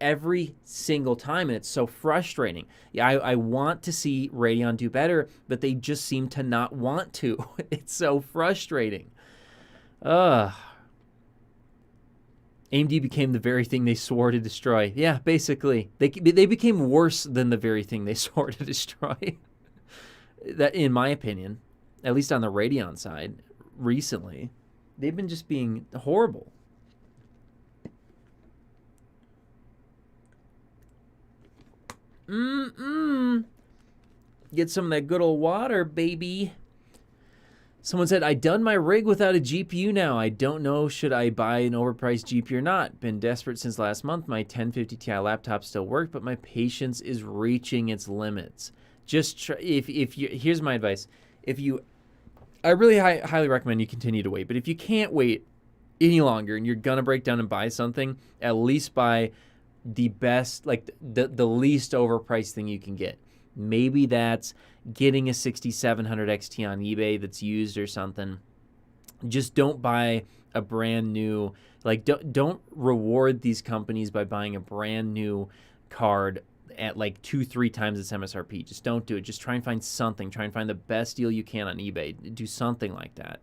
Every single time, and it's so frustrating. Yeah, I want to see Radeon do better, but they just seem to not want to. It's so frustrating. AMD became the very thing they swore to destroy. Yeah, basically. They became worse than the very thing they swore to destroy. That, in my opinion, at least on the Radeon side, recently, they've been just being horrible. Get some of that good old water, baby. Someone said, I done my rig without a GPU now. I don't know, should I buy an overpriced GPU or not? Been desperate since last month. My 1050 Ti laptop still worked, but my patience is reaching its limits. Just try, if you, here's my advice. I really highly recommend you continue to wait. But if you can't wait any longer and you're going to break down and buy something, at least buy the best, like the least overpriced thing you can get. Maybe that's getting a 6700 XT on eBay that's used or something. Just don't buy a brand new, like don't reward these companies by buying a brand new card at like 2-3 times its MSRP. Just don't do it. Just try and find something. Try and find the best deal you can on eBay. Do something like that.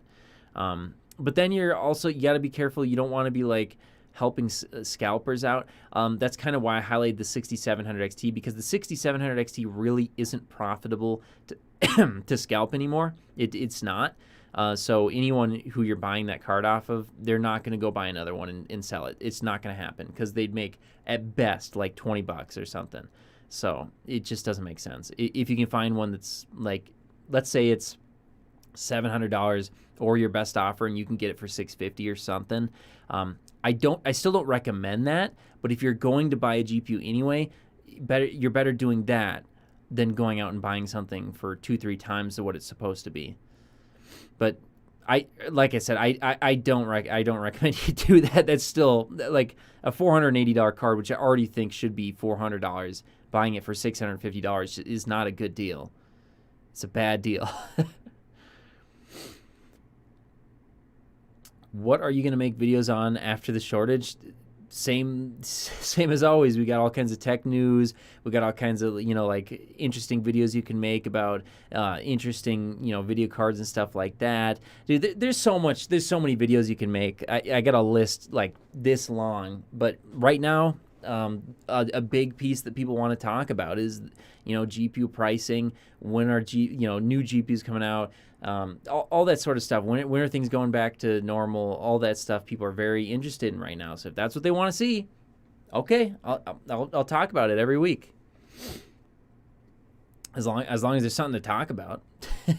But then you got to be careful. You don't want to be like helping scalpers out. That's kind of why I highlighted the 6700 XT, because the 6700 XT really isn't profitable to to scalp anymore. It's not. So anyone who you're buying that card off of, they're not going to go buy another one and sell it. It's not going to happen because they'd make at best like $20 or something. So it just doesn't make sense. If you can find one that's like, let's say it's $700 or your best offer and you can get it for $650 or something. I still don't recommend that, but if you're going to buy a GPU anyway, you're better doing that than going out and buying something for 2-3 times what it's supposed to be. But like I said, I don't recommend you do that. That's still like a $480 card, which I already think should be $400. Buying it for $650 is not a good deal. It's a bad deal. What are you going to make videos on after the shortage? Same as always. We got all kinds of tech news. We got all kinds of, like interesting videos you can make about interesting, video cards and stuff like that. Dude, there's so many videos you can make. I got a list like this long, but right now, a big piece that people want to talk about is, GPU pricing. When are new GPUs coming out? All that sort of stuff. When are things going back to normal? All that stuff people are very interested in right now. So if that's what they want to see, okay, I'll talk about it every week. As long as there's something to talk about. I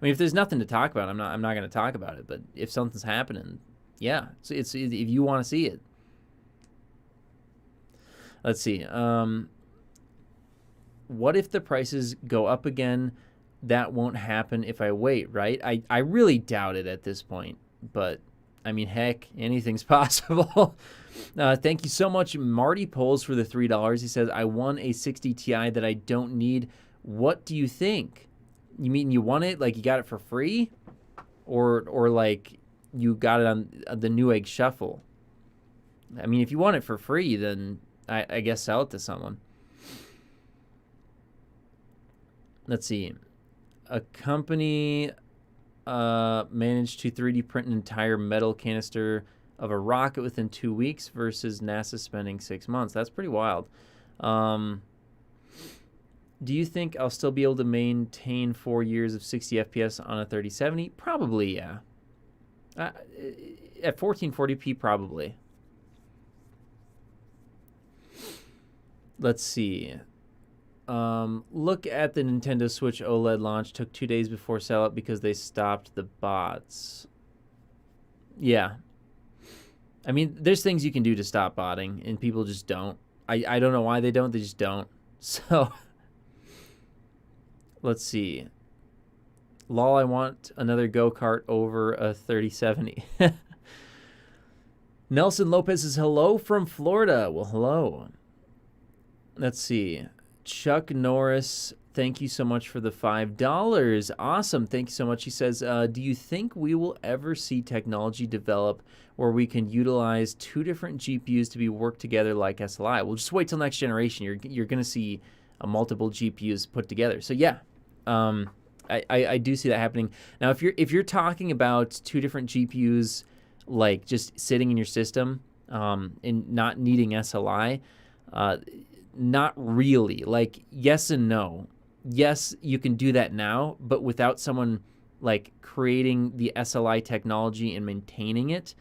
mean, if there's nothing to talk about, I'm not going to talk about it. But if something's happening, yeah, it's if you want to see it. Let's see. What if the prices go up again? That won't happen if I wait, right? I really doubt it at this point. But, I mean, heck, anything's possible. Thank you so much, Marty Poles, for the $3. He says, I won a 60 Ti that I don't need. What do you think? You mean you won it? Like you got it for free? Or like you got it on the Newegg Shuffle? I mean, if you want it for free, then I guess sell it to someone. Let's see. A company managed to 3D print an entire metal canister of a rocket within 2 weeks versus NASA spending 6 months. That's pretty wild. Do you think I'll still be able to maintain 4 years of 60 FPS on a 3070? Probably, yeah. At 1440p, probably. Let's see. Look at the Nintendo Switch OLED launch. Took 2 days before sellout because they stopped the bots. Yeah. I mean, there's things you can do to stop botting, and people just don't. I don't know why they don't. They just don't. So, let's see. Lol, I want another go-kart over a 3070. Nelson Lopez says, hello from Florida. Well, hello. Let's see. Chuck Norris, thank you so much for the $5. Awesome. Thank you so much. He says, do you think we will ever see technology develop where we can utilize 2 different GPUs to be worked together like SLI? Well, just wait till next generation. You're going to see multiple GPUs put together. So, yeah, I do see that happening. Now, if you're talking about 2 different GPUs, like just sitting in your system and not needing SLI, not really. Like, yes and no. yes, you can do that now, but without someone like creating the SLI technology and maintaining it,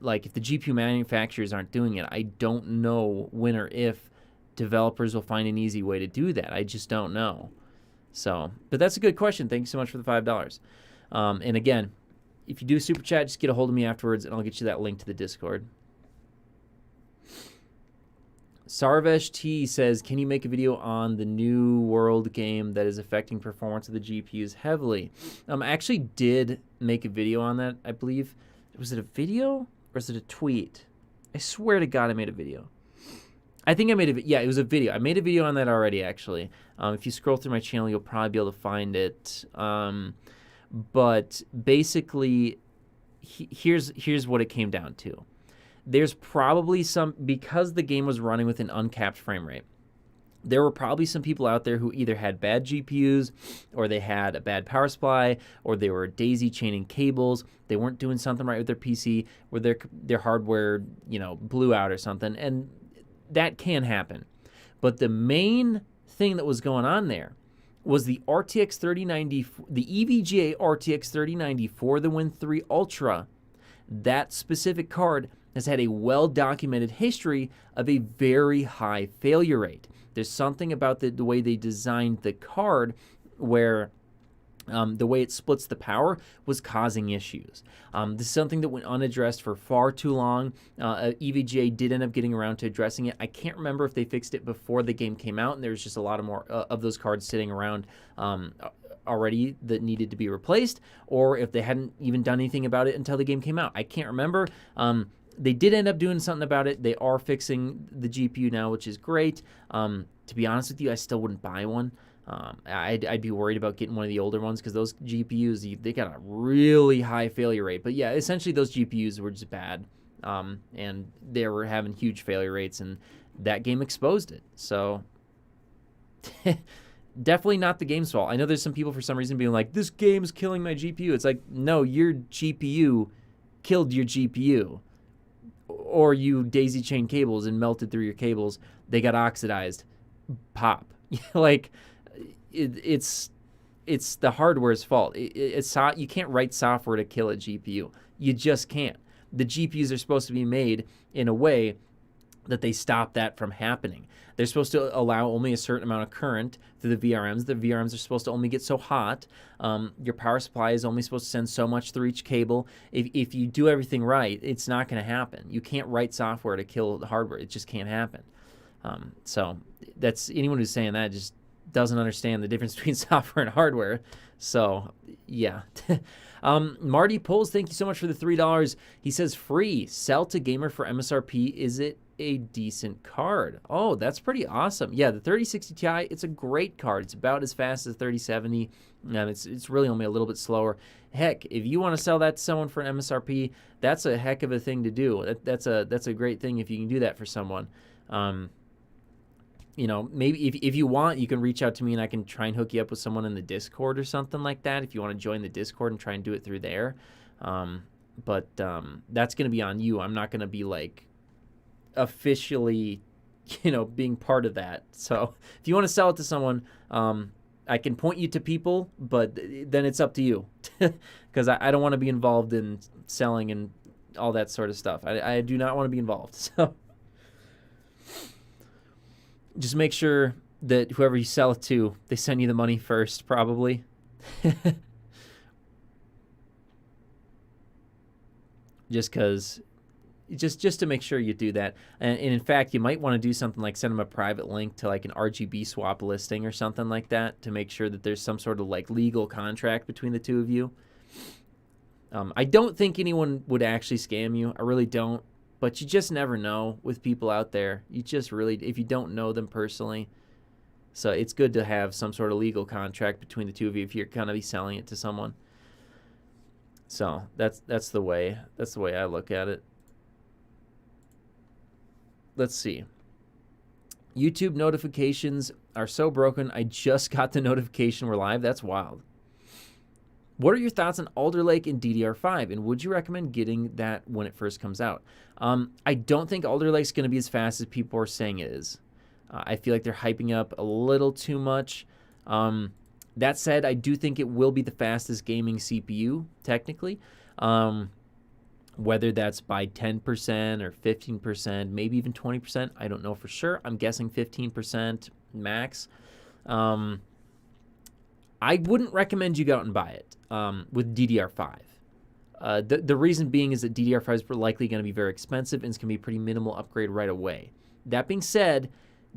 like if the GPU manufacturers aren't doing it, I don't know when or if developers will find an easy way to do that. I just don't know. So, but that's a good question. Thank you so much for the $5. And again, if you do a super chat, just get a hold of me afterwards, and I'll get you that link to the Discord. Sarvesh T says, can you make a video on the New World game that is affecting performance of the GPUs heavily? I actually did make a video on that, I believe. Was it a video or was it a tweet? I swear to God I made a video. I think I made a, yeah, it was a video. I made a video on that already, actually. If you scroll through my channel, you'll probably be able to find it. But basically, here's what it came down to. There's probably some, because the game was running with an uncapped frame rate, there were probably some people out there who either had bad GPUs, or they had a bad power supply, or they were daisy chaining cables. They weren't doing something right with their PC, or their hardware, blew out or something, and that can happen. But the main thing that was going on there was the RTX 3090, the EVGA RTX 3090 for the Win 3 Ultra. That specific card has had a well-documented history of a very high failure rate. There's something about the way they designed the card where the way it splits the power was causing issues. This is something that went unaddressed for far too long. EVGA did end up getting around to addressing it. I can't remember if they fixed it before the game came out, and there's just a lot of more of those cards sitting around already that needed to be replaced, or if they hadn't even done anything about it until the game came out. I can't remember. They did end up doing something about it. They are fixing the GPU now, which is great. To be honest with you, I still wouldn't buy one. I'd be worried about getting one of the older ones because those GPUs, they got a really high failure rate. But yeah, essentially those GPUs were just bad, and they were having huge failure rates, and that game exposed it. So definitely not the game's fault. I know there's some people for some reason being like, this game's killing my GPU. It's like, no, your GPU killed your GPU. Or you daisy chain cables and melted through your cables. They got oxidized. Pop. Like, it's the hardware's fault. You can't write software to kill a GPU. You just can't. The GPUs are supposed to be made in a way that they stop that from happening. They're supposed to allow only a certain amount of current through the VRMs. The VRMs are supposed to only get so hot. Your power supply is only supposed to send so much through each cable. If you do everything right, it's not going to happen. You can't write software to kill the hardware. It just can't happen. So that's, anyone who's saying that just doesn't understand the difference between software and hardware. So yeah. Marty Pulls, thank you so much for the $3. He says, free, sell to gamer for MSRP. Is it a decent card? Oh, that's pretty awesome. Yeah, the 3060 Ti, it's a great card. It's about as fast as 3070, and it's really only a little bit slower. Heck, if you want to sell that to someone for an MSRP, that's a heck of a thing to do. That's a great thing if you can do that for someone. Maybe if you want, you can reach out to me and I can try and hook you up with someone in the Discord or something like that if you want to join the Discord and try and do it through there. But that's going to be on you. I'm not going to be like officially, being part of that. So if you want to sell it to someone, I can point you to people, but then it's up to you because I don't want to be involved in selling and all that sort of stuff. I do not want to be involved. So just make sure that whoever you sell it to, they send you the money first, probably. Just to make sure you do that. And in fact, you might want to do something like send them a private link to like an RGB swap listing or something like that to make sure that there's some sort of like legal contract between the two of you. I don't think anyone would actually scam you. I really don't. But you just never know with people out there. You just really, if you don't know them personally. So it's good to have some sort of legal contract between the two of you if you're going to be selling it to someone. So that's the way I look at it. Let's see. YouTube notifications are so broken. I just got the notification we're live. That's wild. What are your thoughts on Alder Lake and DDR5, and would you recommend getting that when it first comes out? I don't think Alder Lake's going to be as fast as people are saying it is. I feel like they're hyping up a little too much. That said, I do think it will be the fastest gaming CPU, technically. Whether that's by 10% or 15%, maybe even 20%, I don't know for sure. I'm guessing 15% max. I wouldn't recommend you go out and buy it with DDR5. The reason being is that DDR5 is likely going to be very expensive and it's going to be a pretty minimal upgrade right away. That being said,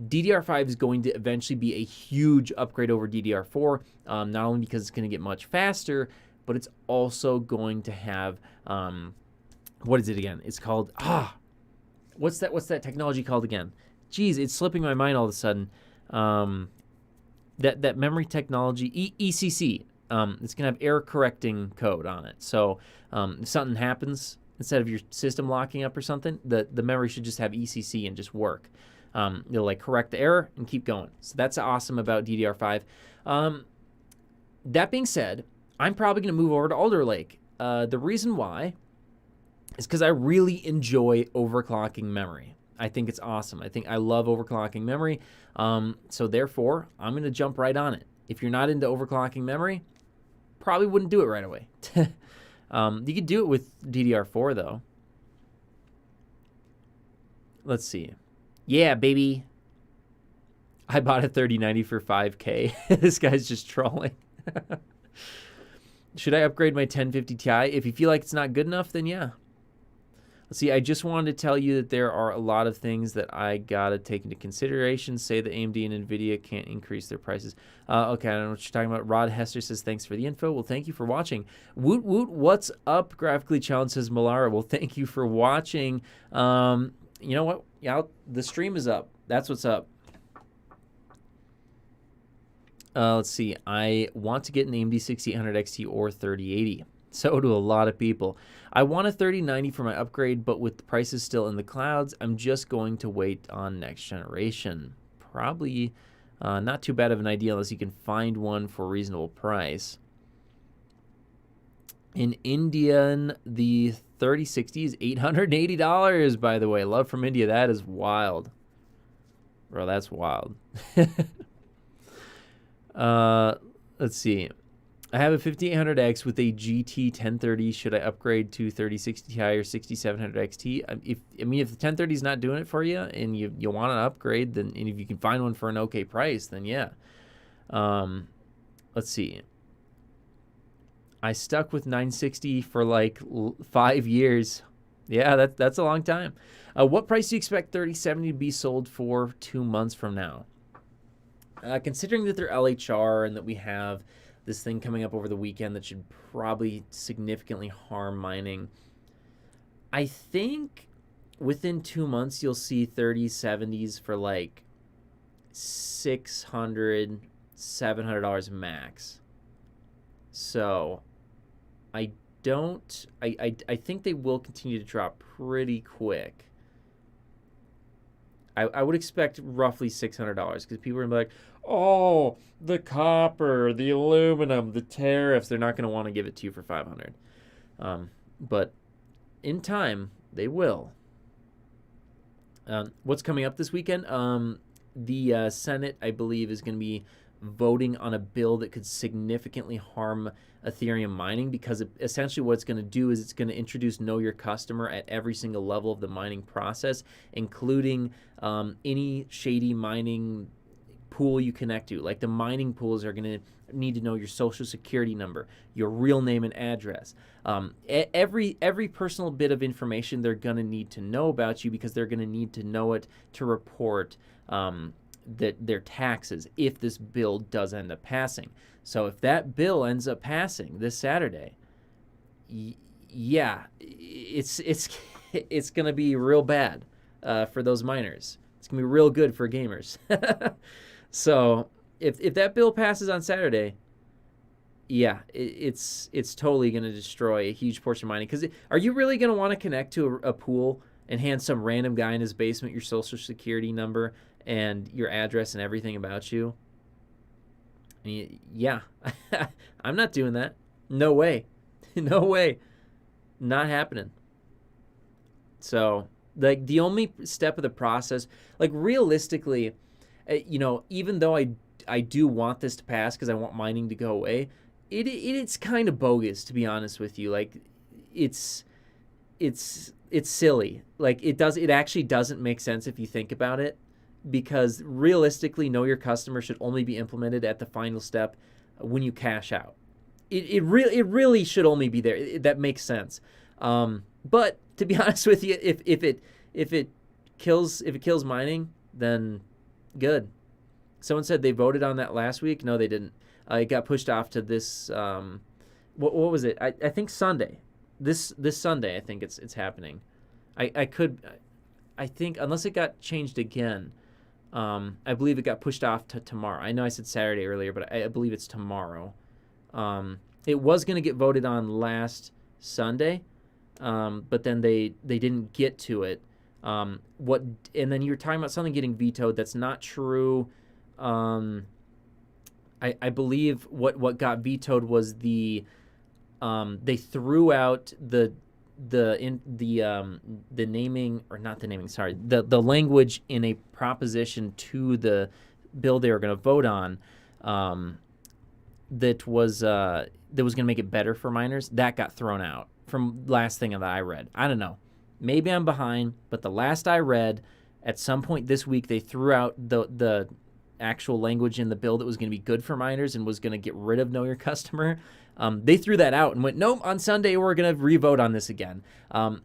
DDR5 is going to eventually be a huge upgrade over DDR4, not only because it's going to get much faster, but it's also going to have, what is it again? It's called, what's that technology called again? Geez, it's slipping my mind all of a sudden. That memory technology, ECC. It's going to have error correcting code on it. So if something happens, instead of your system locking up or something, the memory should just have ECC and just work. It'll like correct the error and keep going. So that's awesome about DDR5. That being said, I'm probably going to move over to Alder Lake. The reason why is because I really enjoy overclocking memory. I think it's awesome. I love overclocking memory. So therefore, I'm going to jump right on it. If you're not into overclocking memory, probably wouldn't do it right away. You could do it with DDR4 though. Let's see. Yeah, baby. I bought a 3090 for $5K. This guy's just trolling. Should I upgrade my 1050 Ti? If you feel like it's not good enough, then yeah. Let's see, I just wanted to tell you that there are a lot of things that I gotta take into consideration. Say that AMD and NVIDIA can't increase their prices. Okay, I don't know what you're talking about. Rod Hester says, thanks for the info. Well, thank you for watching. Woot woot, what's up? Graphically Challenged says Malara. Well, thank you for watching. You know what? Yeah, the stream is up. That's what's up. Let's see. I want to get an AMD 6800 XT or 3080. So do a lot of people. I want a 3090 for my upgrade, but with the prices still in the clouds, I'm just going to wait on next generation. Probably not too bad of an idea unless you can find one for a reasonable price. In Indian, the 3060 is $880, by the way. Love from India. That is wild. Bro, that's wild. Let's see. I have a 5800X with a GT 1030. Should I upgrade to 3060 Ti or 6700 XT? If the 1030 is not doing it for you and you want an upgrade, then and if you can find one for an okay price, then yeah. Let's see. I stuck with 960 for like 5 years. Yeah, that's a long time. What price do you expect 3070 to be sold for 2 months from now? Considering that they're LHR and that we have this thing coming up over the weekend that should probably significantly harm mining, I think within 2 months you'll see 3070s for like $600, $700 max. So I think they will continue to drop pretty quick. I would expect roughly $600 because people are going to be like, oh, the copper, the aluminum, the tariffs. They're not going to want to give it to you for $500. But in time, they will. What's coming up this weekend? The Senate, I believe, is going to be voting on a bill that could significantly harm Ethereum mining, because essentially what it's going to do is it's going to introduce Know Your Customer at every single level of the mining process, including any shady mining pool you connect to. Like the mining pools are going to need to know your social security number, your real name and address, every personal bit of information they're going to need to know about you, because they're going to need to know it to report their taxes if this bill does end up passing. So if that bill ends up passing this Saturday, yeah, it's going to be real bad for those miners. It's going to be real good for gamers. So if that bill passes on Saturday, yeah, it's totally going to destroy a huge portion of mining. Because are you really going to want to connect to a pool and hand some random guy in his basement your social security number and your address and everything about you? Yeah, I'm not doing that. No way. No way. Not happening. So, like, the only step of the process, like, realistically, you know, even though I do want this to pass because I want mining to go away, it's kind of bogus, to be honest with you. Like, it's silly. Like, it actually doesn't make sense if you think about it, because realistically, know your customer should only be implemented at the final step when you cash out. It really should only be there. That makes sense. But to be honest with you, if it kills mining, then good. Someone said they voted on that last week. No, they didn't. It got pushed off to this. What was it? I think Sunday. This Sunday, I think it's happening. I think unless it got changed again. I believe it got pushed off to tomorrow. I know I said Saturday earlier, but I believe it's tomorrow. It was going to get voted on last Sunday, but then they didn't get to it. And then you were talking about something getting vetoed. That's not true. I believe what got vetoed was they threw out the naming, or not the naming, sorry, the language in a proposition to the bill they were going to vote on, that was going to make it better for miners. That got thrown out from last thing that I read. I don't know. Maybe I'm behind, but the last I read, at some point this week, they threw out the actual language in the bill that was going to be good for miners and was going to get rid of Know Your Customer. They threw that out and went, nope, on Sunday we're going to re-vote on this again.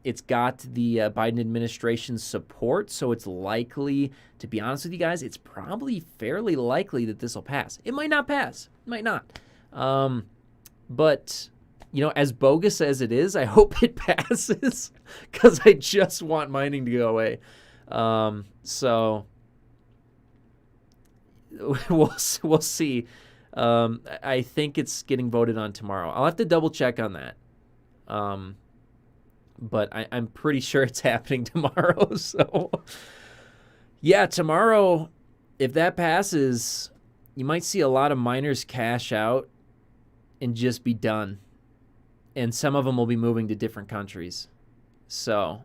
It's got the Biden administration's support, so it's likely, to be honest with you guys, it's probably fairly likely that this will pass. It might not pass. It might not. But, you know, as bogus as it is, I hope it passes, because I just want mining to go away. So we'll see. I think it's getting voted on tomorrow. I'll have to double check on that. But I'm pretty sure it's happening tomorrow. So, yeah, tomorrow, if that passes, you might see a lot of miners cash out and just be done. And some of them will be moving to different countries. So,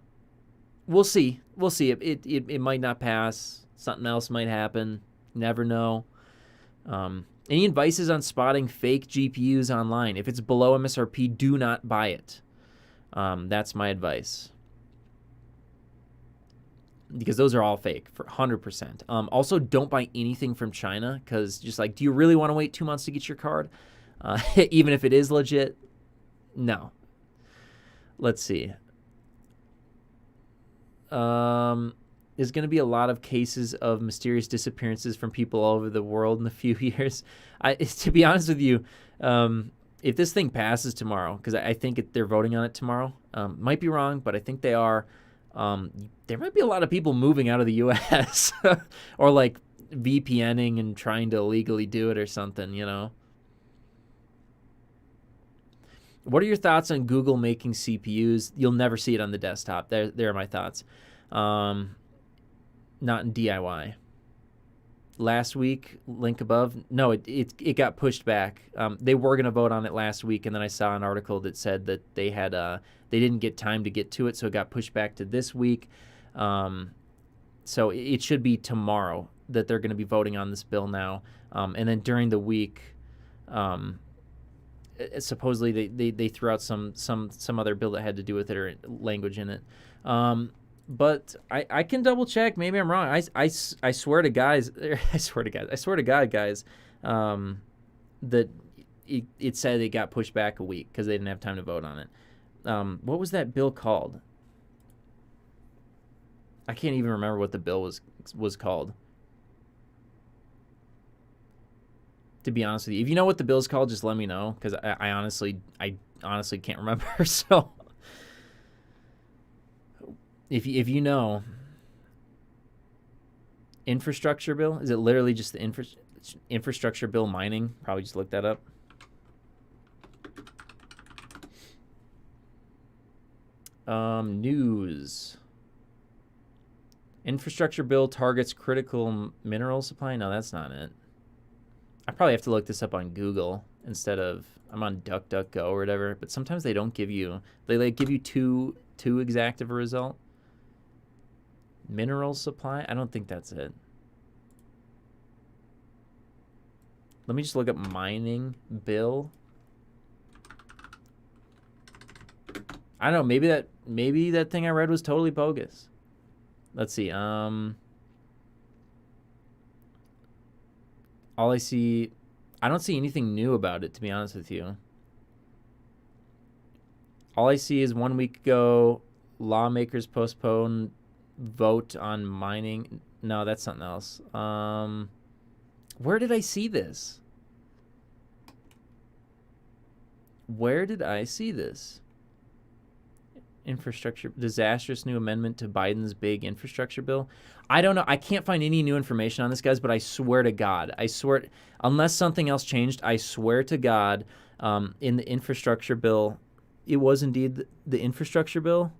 we'll see. We'll see. It might not pass. Something else might happen. Never know. Any advices on spotting fake GPUs online? If it's below MSRP, do not buy it. That's my advice. Because those are all fake, for 100%. Also, don't buy anything from China, because just like, do you really want to wait 2 months to get your card? Even if it is legit? No. Let's see. There's going to be a lot of cases of mysterious disappearances from people all over the world in a few years. To be honest with you, if this thing passes tomorrow, because I think they're voting on it tomorrow, might be wrong, but I think they are, there might be a lot of people moving out of the U.S. or like VPNing and trying to illegally do it or something, you know. What are your thoughts on Google making CPUs? You'll never see it on the desktop. There are my thoughts. Not in DIY. Last week, link above. No, it got pushed back. They were going to vote on it last week, and then I saw an article that said that they didn't get time to get to it, so it got pushed back to this week. So it should be tomorrow that they're going to be voting on this bill now. And then during the week, supposedly they threw out some other bill that had to do with it or language in it. But I can double check. Maybe I'm wrong. I swear to guys. I swear to God, guys. That it said it got pushed back a week because they didn't have time to vote on it. What was that bill called? I can't even remember what the bill was called. To be honest with you, if you know what the bill's called, just let me know, because I honestly can't remember. So if you know, infrastructure bill, is it literally just the infrastructure bill mining? Probably just look that up. News. Infrastructure bill targets critical mineral supply. No, that's not it. I probably have to look this up on Google instead of, I'm on DuckDuckGo or whatever, but sometimes they don't give you, they give you too exact of a result. Mineral supply? I don't think that's it. Let me just look up mining bill. I don't know. Maybe that thing I read was totally bogus. Let's see. All I see, I don't see anything new about it, to be honest with you. All I see is 1 week ago, lawmakers postpone vote on mining. No, that's something else. Where did I see this? Where did I see this? Infrastructure, disastrous new amendment to Biden's big infrastructure bill. I don't know. I can't find any new information on this, guys, but I swear to God, unless something else changed, I swear to God, in the infrastructure bill, it was indeed the infrastructure bill.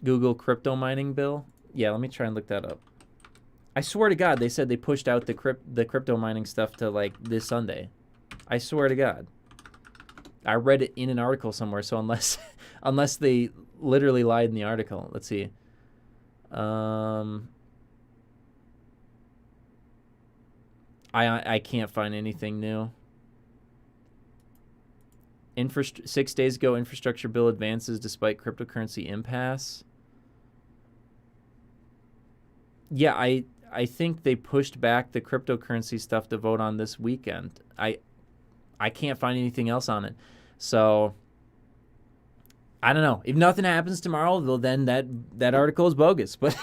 Google crypto mining bill. Yeah, let me try and look that up. I swear to God, they said they pushed out the crypto mining stuff to like this Sunday. I swear to God. I read it in an article somewhere, so unless they literally lied in the article. Let's see. I can't find anything new. 6 days ago, infrastructure bill advances despite cryptocurrency impasse. Yeah, I think they pushed back the cryptocurrency stuff to vote on this weekend. I can't find anything else on it. So I don't know. If nothing happens tomorrow, well, then that article is bogus. But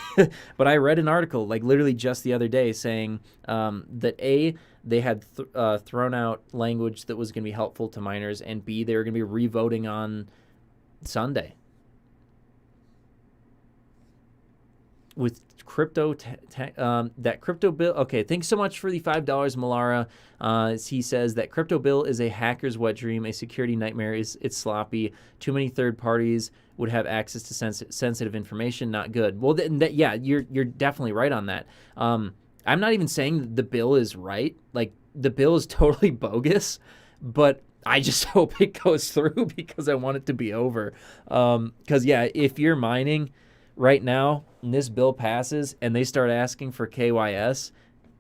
but I read an article like literally just the other day saying that A, they had thrown out language that was going to be helpful to miners, and B, they were going to be re-voting on Sunday. With crypto, that crypto bill. Okay, thanks so much for the $5, Malara. He says that crypto bill is a hacker's wet dream, a security nightmare. It's sloppy. Too many third parties would have access to sensitive information. Not good. Well, yeah, you're definitely right on that. I'm not even saying the bill is right. Like the bill is totally bogus, but I just hope it goes through because I want it to be over. Because yeah, if you're mining right now and this bill passes and they start asking for KYS,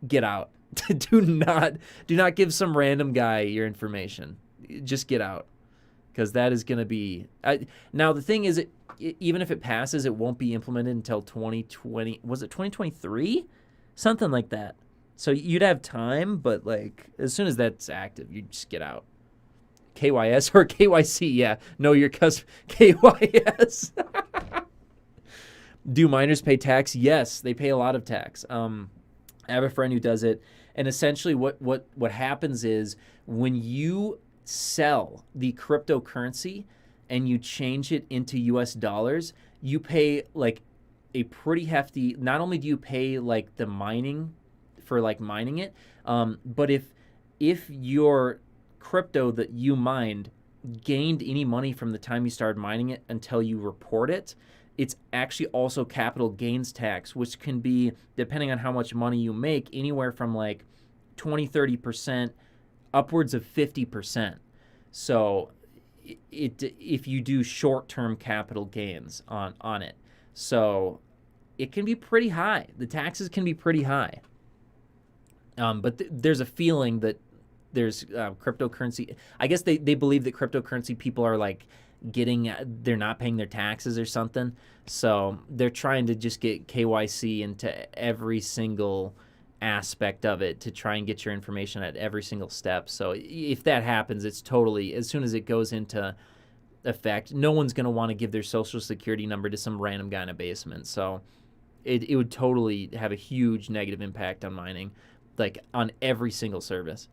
get out. do not give some random guy your information. Just get out, because that is going to be now the thing is, even if it passes, it won't be implemented until 2020. Was it 2023? Something like that. So you'd have time, but like as soon as that's active, you just get out. KYS or KYC, yeah. Know your customer. KYS. Do miners pay tax? Yes, they pay a lot of tax. I have a friend who does it, and essentially what happens is when you sell the cryptocurrency and you change it into US dollars, you pay like a pretty hefty, not only do you pay like the mining for like mining it, but if your crypto that you mined gained any money from the time you started mining it until you report it, it's actually also capital gains tax, which can be, depending on how much money you make, anywhere from like 20-30% upwards of 50%. So if you do short-term capital gains on it. So it can be pretty high. The taxes can be pretty high. But there's a feeling that there's cryptocurrency. I guess they believe that cryptocurrency people are like they're not paying their taxes or something. So they're trying to just get KYC into every single aspect of it to try and get your information at every single step. So if that happens, it's totally, as soon as it goes into effect, no one's going to want to give their social security number to some random guy in a basement. So it would totally have a huge negative impact on mining, like on every single service.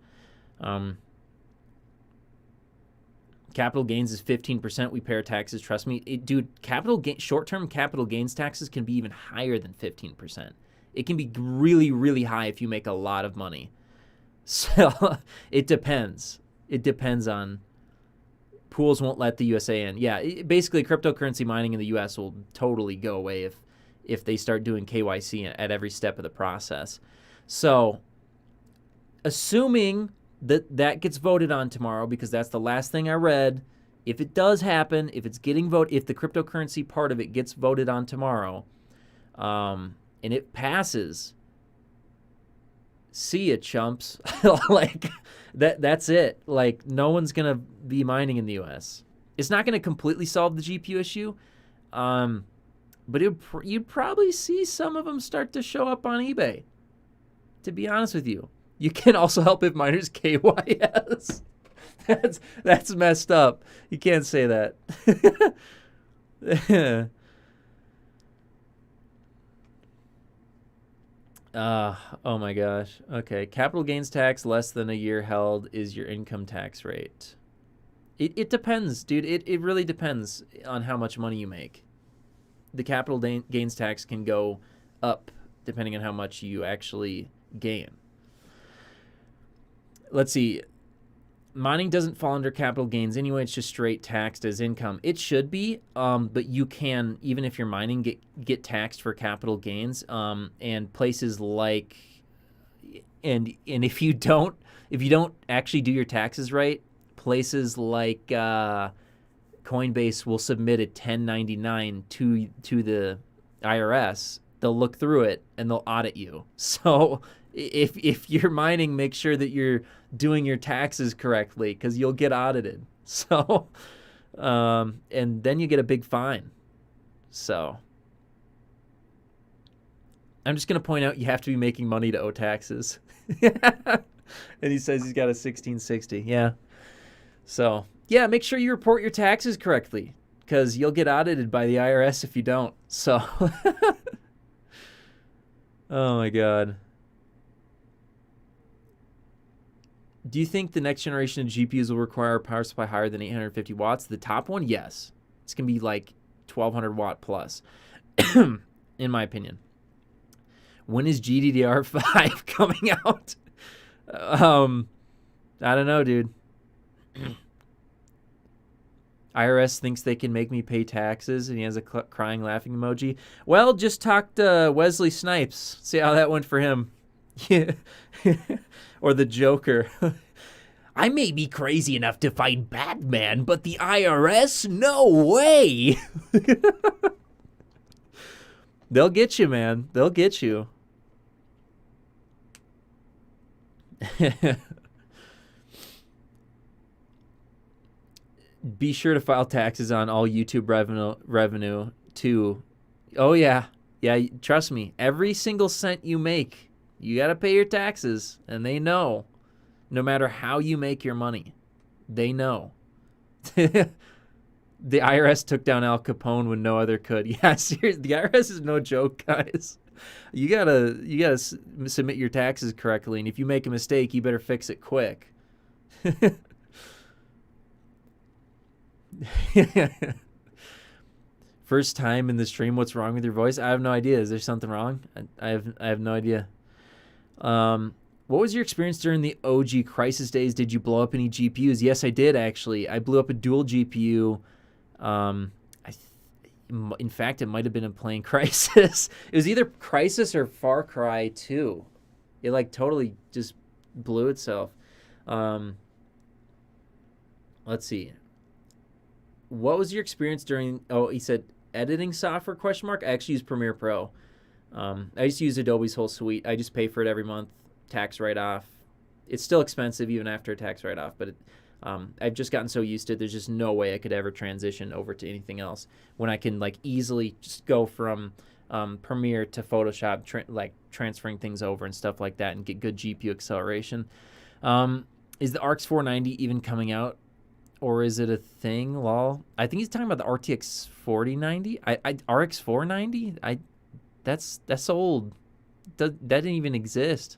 Capital gains is 15%. We pay our taxes. Trust me, dude. Short-term capital gains taxes can be even higher than 15%. It can be really, really high if you make a lot of money. So it depends. It depends on. Pools won't let the USA in. Yeah, basically, cryptocurrency mining in the U.S. will totally go away if they start doing KYC at every step of the process. So, assuming that gets voted on tomorrow, because that's the last thing I read. If it does happen, if it's getting voted, if the cryptocurrency part of it gets voted on tomorrow, and it passes, see ya, chumps. Like, that's it. Like, no one's going to be mining in the US. It's not going to completely solve the GPU issue, but you'd probably see some of them start to show up on eBay, to be honest with you. You can also help if miners KYS. That's messed up. You can't say that. Oh my gosh. Okay. Capital gains tax less than a year held is your income tax rate. It depends, dude. It really depends on how much money you make. The capital gains tax can go up depending on how much you actually gain. Let's see. Mining doesn't fall under capital gains anyway. It's just straight taxed as income. It should be, but you can, even if you're mining, get taxed for capital gains. And places like, and if you don't actually do your taxes right, places like Coinbase will submit a 1099 to the IRS. They'll look through it and they'll audit you. So if you're mining, make sure that you're doing your taxes correctly, because you'll get audited. So, and then you get a big fine. So, I'm just going to point out you have to be making money to owe taxes. And he says he's got a 1660. Yeah. So, yeah, make sure you report your taxes correctly, because you'll get audited by the IRS if you don't. So, oh my God. Do you think the next generation of GPUs will require a power supply higher than 850 watts? The top one, yes. It's going to be like 1200 watt plus, in my opinion. When is GDDR5 coming out? I don't know, dude. IRS thinks they can make me pay taxes, and he has a crying laughing emoji. Well, just talk to Wesley Snipes. See how that went for him. Yeah. Or the Joker. I may be crazy enough to fight Batman, but the IRS? No way! They'll get you, man. They'll get you. Be sure to file taxes on all YouTube revenue too. Oh, yeah. Yeah, trust me. Every single cent you make, you got to pay your taxes, and they know. No matter how you make your money, they know. The IRS took down Al Capone when no other could. Yeah, seriously, the IRS is no joke, guys. You gotta submit your taxes correctly, and if you make a mistake, you better fix it quick. First time in the stream. What's wrong with your voice? I have no idea. Is there something wrong? I have no idea. What was your experience during the OG Crisis days? Did you blow up any GPUs? Yes, I did, actually. I blew up a dual GPU. In fact, it might have been in playing Crisis. It was either Crisis or Far Cry 2. It, like, totally just blew itself. Let's see. What was your experience during... Oh, he said editing software, question mark? I actually use Premiere Pro. I used to use Adobe's whole suite. I just pay for it every month. Tax write-off. It's still expensive even after a tax write-off, but I've just gotten so used to it. There's just no way I could ever transition over to anything else when I can like easily just go from Premiere to Photoshop, like transferring things over and stuff like that, and get good GPU acceleration. Is the RX 490 even coming out, or is it a thing? Lol. I think he's talking about the RTX 4090. RX 490. That's old. That didn't even exist.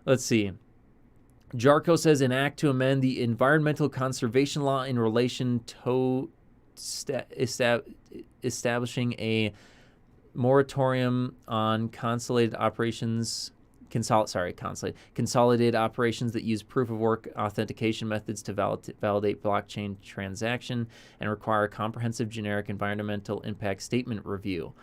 Let's see. Jarko says an act to amend the environmental conservation law in relation to establishing a moratorium on consolidated operations that use proof of work authentication methods to validate blockchain transaction and require a comprehensive generic environmental impact statement review.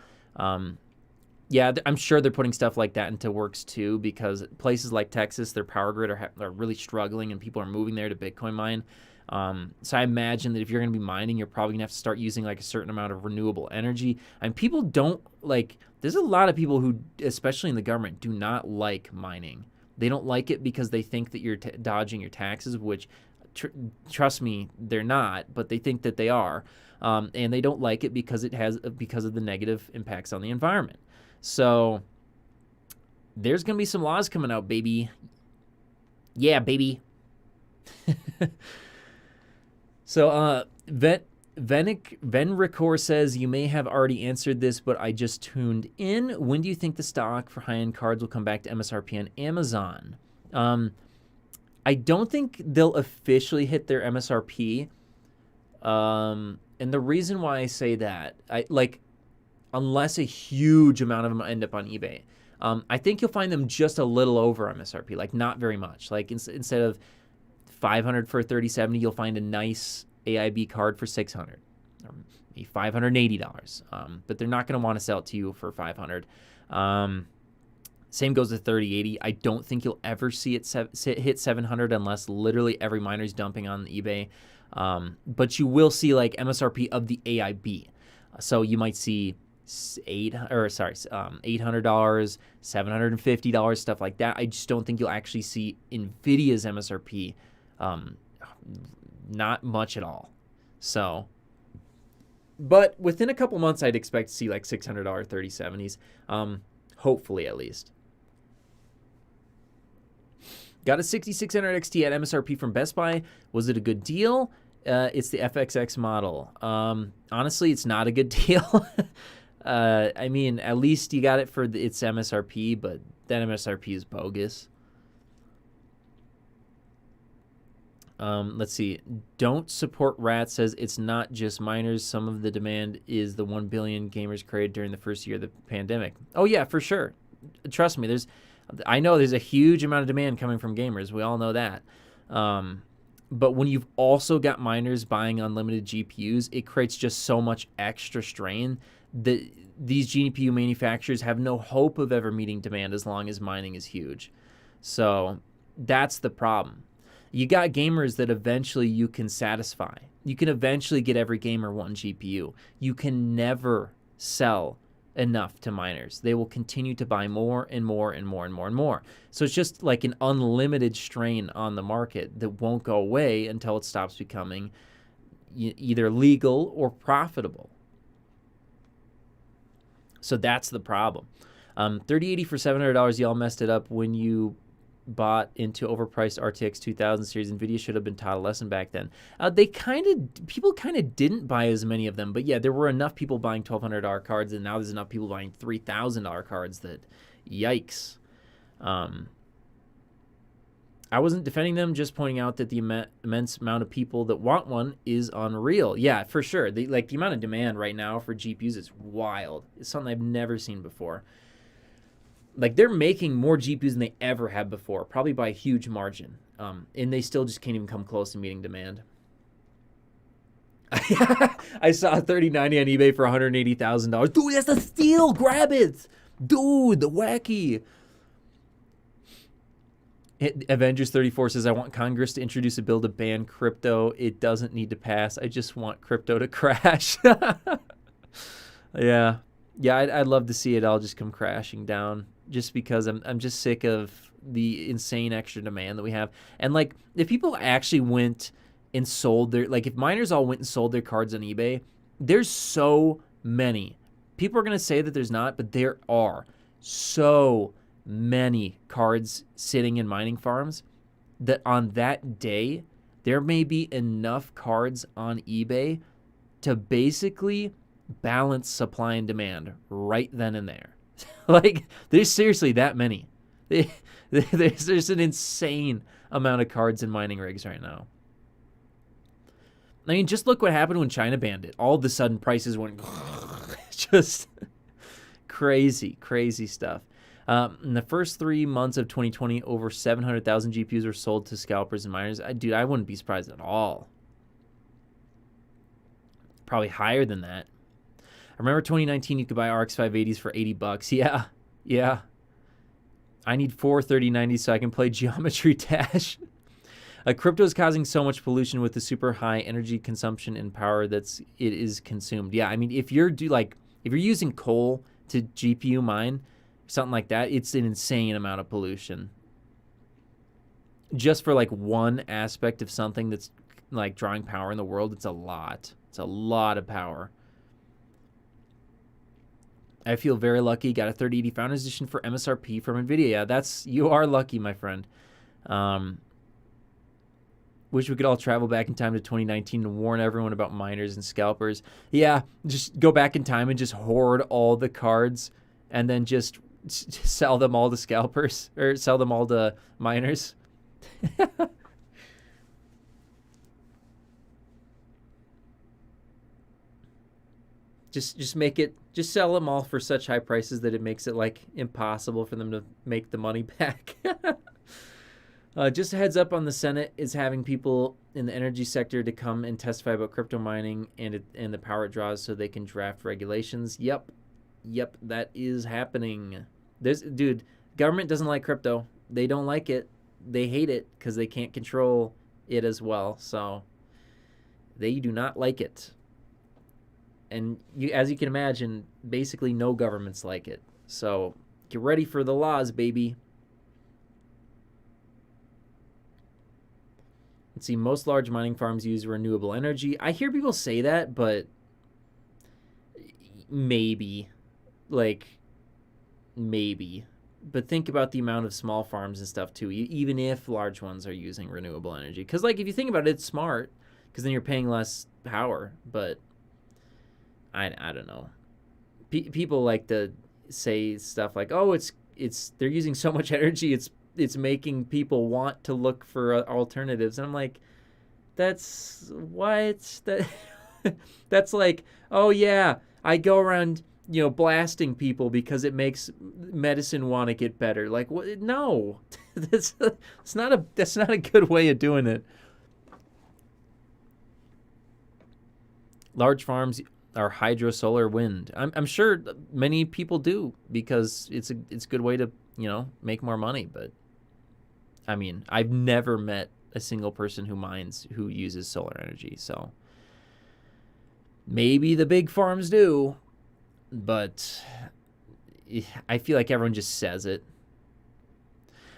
Yeah, I'm sure they're putting stuff like that into works too, because places like Texas, their power grid are really struggling, and people are moving there to Bitcoin mine. So I imagine that if you're going to be mining, you're probably going to have to start using like a certain amount of renewable energy. And people don't like, there's a lot of people who, especially in the government, do not like mining. They don't like it because they think that you're dodging your taxes, which trust me, they're not, but they think that they are. And they don't like it because because of the negative impacts on the environment. So there's going to be some laws coming out, baby. Yeah, baby. So Venricor says, you may have already answered this, but I just tuned in. When do you think the stock for high-end cards will come back to MSRP on Amazon? I don't think they'll officially hit their MSRP. And the reason why I say that, unless a huge amount of them end up on eBay, I think you'll find them just a little over MSRP, like not very much. Like instead of $500 for a 3070, you'll find a nice AIB card for $600, or maybe $580. But they're not going to want to sell it to you for $500. Same goes to 3080. I don't think you'll ever see it hit 700 unless literally every miner's dumping on eBay. But you will see like MSRP of the AIB. So you might see $800, $750, stuff like that. I just don't think you'll actually see Nvidia's MSRP. Not much at all. So, but within a couple months, I'd expect to see like $600 3070s. Hopefully, at least. Got a 6600 XT at MSRP from Best Buy. Was it a good deal? It's the FXX model. Honestly, it's not a good deal. I mean, at least you got it for its MSRP, but that MSRP is bogus. Let's see. Don't support Rat says it's not just miners. Some of the demand is the 1 billion gamers created during the first year of the pandemic. Oh yeah, for sure. Trust me. I know there's a huge amount of demand coming from gamers. We all know that. But when you've also got miners buying unlimited GPUs, it creates just so much extra strain that these GPU manufacturers have no hope of ever meeting demand as long as mining is huge. So that's the problem. You got gamers that eventually you can satisfy. You can eventually get every gamer one GPU. You can never sell enough to miners. They will continue to buy more and more and more and more and more. So it's just like an unlimited strain on the market that won't go away until it stops becoming either legal or profitable. So that's the problem. 3080 for $700, y'all messed it up when you bought into overpriced RTX 2000 series. Nvidia should have been taught a lesson back then. People kind of didn't buy as many of them, but yeah, there were enough people buying $1,200 cards, and now there's enough people buying $3,000 cards that, yikes. I wasn't defending them, just pointing out that the immense amount of people that want one is unreal. Yeah, for sure. The amount of demand right now for GPUs is wild. It's something I've never seen before. Like, they're making more GPUs than they ever have before, probably by a huge margin. And they still just can't even come close to meeting demand. I saw a 3090 on eBay for $180,000. Dude, that's a steal! Grab it! Dude, the wacky! Avengers 34 says, I want Congress to introduce a bill to ban crypto. It doesn't need to pass. I just want crypto to crash. Yeah. Yeah, I'd love to see it all just come crashing down, just because I'm just sick of the insane extra demand that we have. And like, if people actually went and sold their, like if miners all went and sold their cards on eBay, there's so many. People are going to say that there's not, but there are so many cards sitting in mining farms that on that day, there may be enough cards on eBay to basically balance supply and demand right then and there. Like, there's seriously that many. There's an insane amount of cards in mining rigs right now. I mean, just look what happened when China banned it. All of a sudden, prices went just crazy, crazy stuff. In the first 3 months of 2020, over 700,000 GPUs were sold to scalpers and miners. Dude, I wouldn't be surprised at all. Probably higher than that. I remember 2019, you could buy RX 580s for $80. Yeah, yeah. I need 4 3090s so I can play Geometry Dash. Crypto is causing so much pollution with the super high energy consumption and power it is consumed. Yeah, I mean, if you're using coal to GPU mine, something like that, it's an insane amount of pollution. Just for like one aspect of something that's like drawing power in the world, it's a lot. It's a lot of power. I feel very lucky. Got a 3080 Founders Edition for MSRP from NVIDIA. Yeah, you are lucky, my friend. Wish we could all travel back in time to 2019 to warn everyone about miners and scalpers. Yeah, just go back in time and just hoard all the cards and then just sell them all to scalpers or sell them all to miners. just sell them all for such high prices that it makes it like impossible for them to make the money back. Just a heads up on the Senate is having people in the energy sector to come and testify about crypto mining and the power it draws so they can draft regulations. Yep, that is happening. Dude, government doesn't like crypto. They don't like it. They hate it because they can't control it as well. So they do not like it. And as you can imagine, basically no governments like it. So get ready for the laws, baby. Let's see, most large mining farms use renewable energy. I hear people say that, but maybe. But think about the amount of small farms and stuff too, even if large ones are using renewable energy. Because like if you think about it, it's smart because then you're paying less power. But I don't know. People like to say stuff like, "Oh, they're using so much energy, it's making people want to look for alternatives." And I'm like, that's what that's like, "Oh yeah, I go around, blasting people because it makes medicine want to get better." Like, what? No. that's not a good way of doing it. Large farms are hydro, solar, wind. I'm sure many people do because it's a good way to, make more money, but I mean, I've never met a single person who uses solar energy. So maybe the big farms do, but I feel like everyone just says it.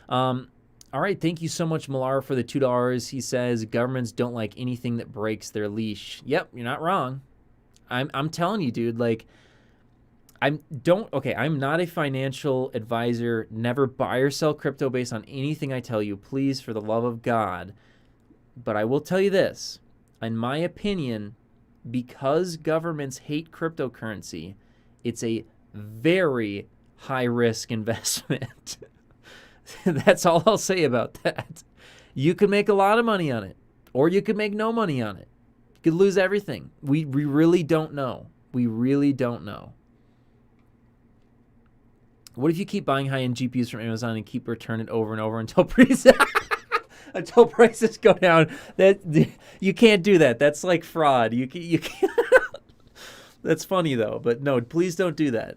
All right, thank you so much, Malar, for the $2. He says governments don't like anything that breaks their leash. Yep, you're not wrong. I'm telling you, dude, like I'm not a financial advisor. Never buy or sell crypto based on anything I tell you, please, for the love of God. But I will tell you this, in my opinion, because governments hate cryptocurrency, it's a very high risk investment. That's all I'll say about that. You could make a lot of money on it, or you could make no money on it. You could lose everything. We really don't know. We really don't know. What if you keep buying high-end GPUs from Amazon and keep returning it over and over until prices go down? You can't do that. That's like fraud. You can't. That's funny though, but no, please don't do that.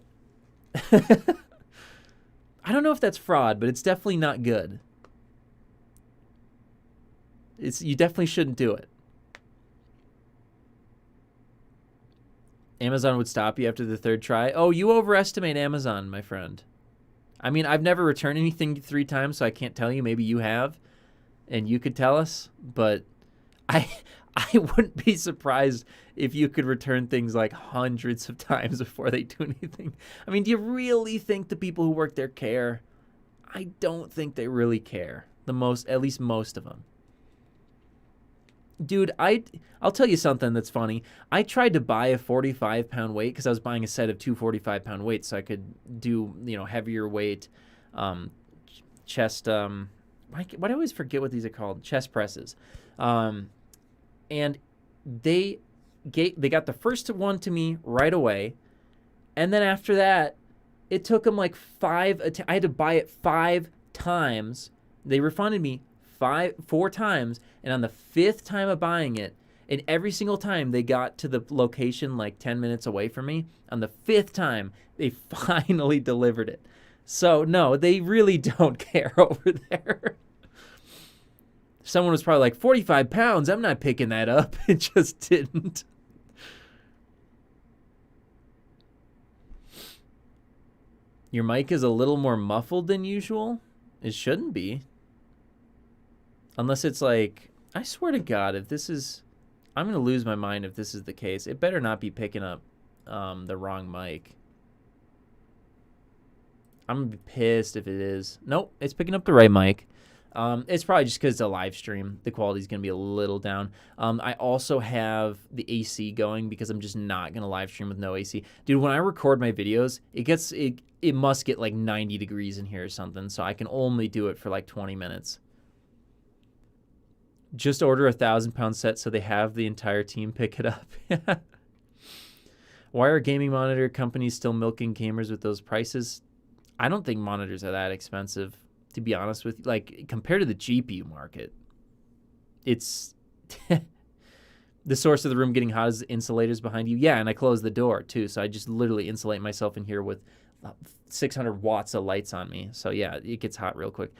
I don't know if that's fraud, but it's definitely not good. You definitely shouldn't do it. Amazon would stop you after the third try. Oh, you overestimate Amazon, my friend. I mean, I've never returned anything 3 times, so I can't tell you. Maybe you have, and you could tell us. But I wouldn't be surprised if you could return things like hundreds of times before they do anything. I mean, do you really think the people who work there care? I don't think they really care. At least most of them. Dude, I'll tell you something that's funny. I tried to buy a 45-pound weight because I was buying a set of 2 45-pound weights so I could do, heavier weight chest. Why do I always forget what these are called? Chest presses. And they got the first one to me right away, and then after that, it took them like 5. I had to buy it 5 times. They refunded me 4 times, and on the 5th time of buying it, and every single time they got to the location like 10 minutes away from me, on the 5th time they finally delivered it. So no, they really don't care over there. Someone was probably like, 45 pounds, I'm not picking that up. It just didn't. Your mic is a little more muffled than usual. It shouldn't be. Unless it's like, I swear to God, if this is, I'm going to lose my mind if this is the case. It better not be picking up the wrong mic. I'm going to be pissed if it is. Nope, it's picking up the right mic. It's probably just because it's a live stream. The quality is going to be a little down. I also have the AC going because I'm just not going to live stream with no AC. Dude, when I record my videos, it must get like 90 degrees in here or something, so I can only do it for like 20 minutes. Just order a 1,000-pound set so they have the entire team pick it up. Why are gaming monitor companies still milking gamers with those prices? I don't think monitors are that expensive, to be honest with you. Like, compared to the GPU market, it's the source of the room getting hot is insulators behind you. Yeah, and I close the door too, so I just literally insulate myself in here with 600 watts of lights on me. So yeah, it gets hot real quick.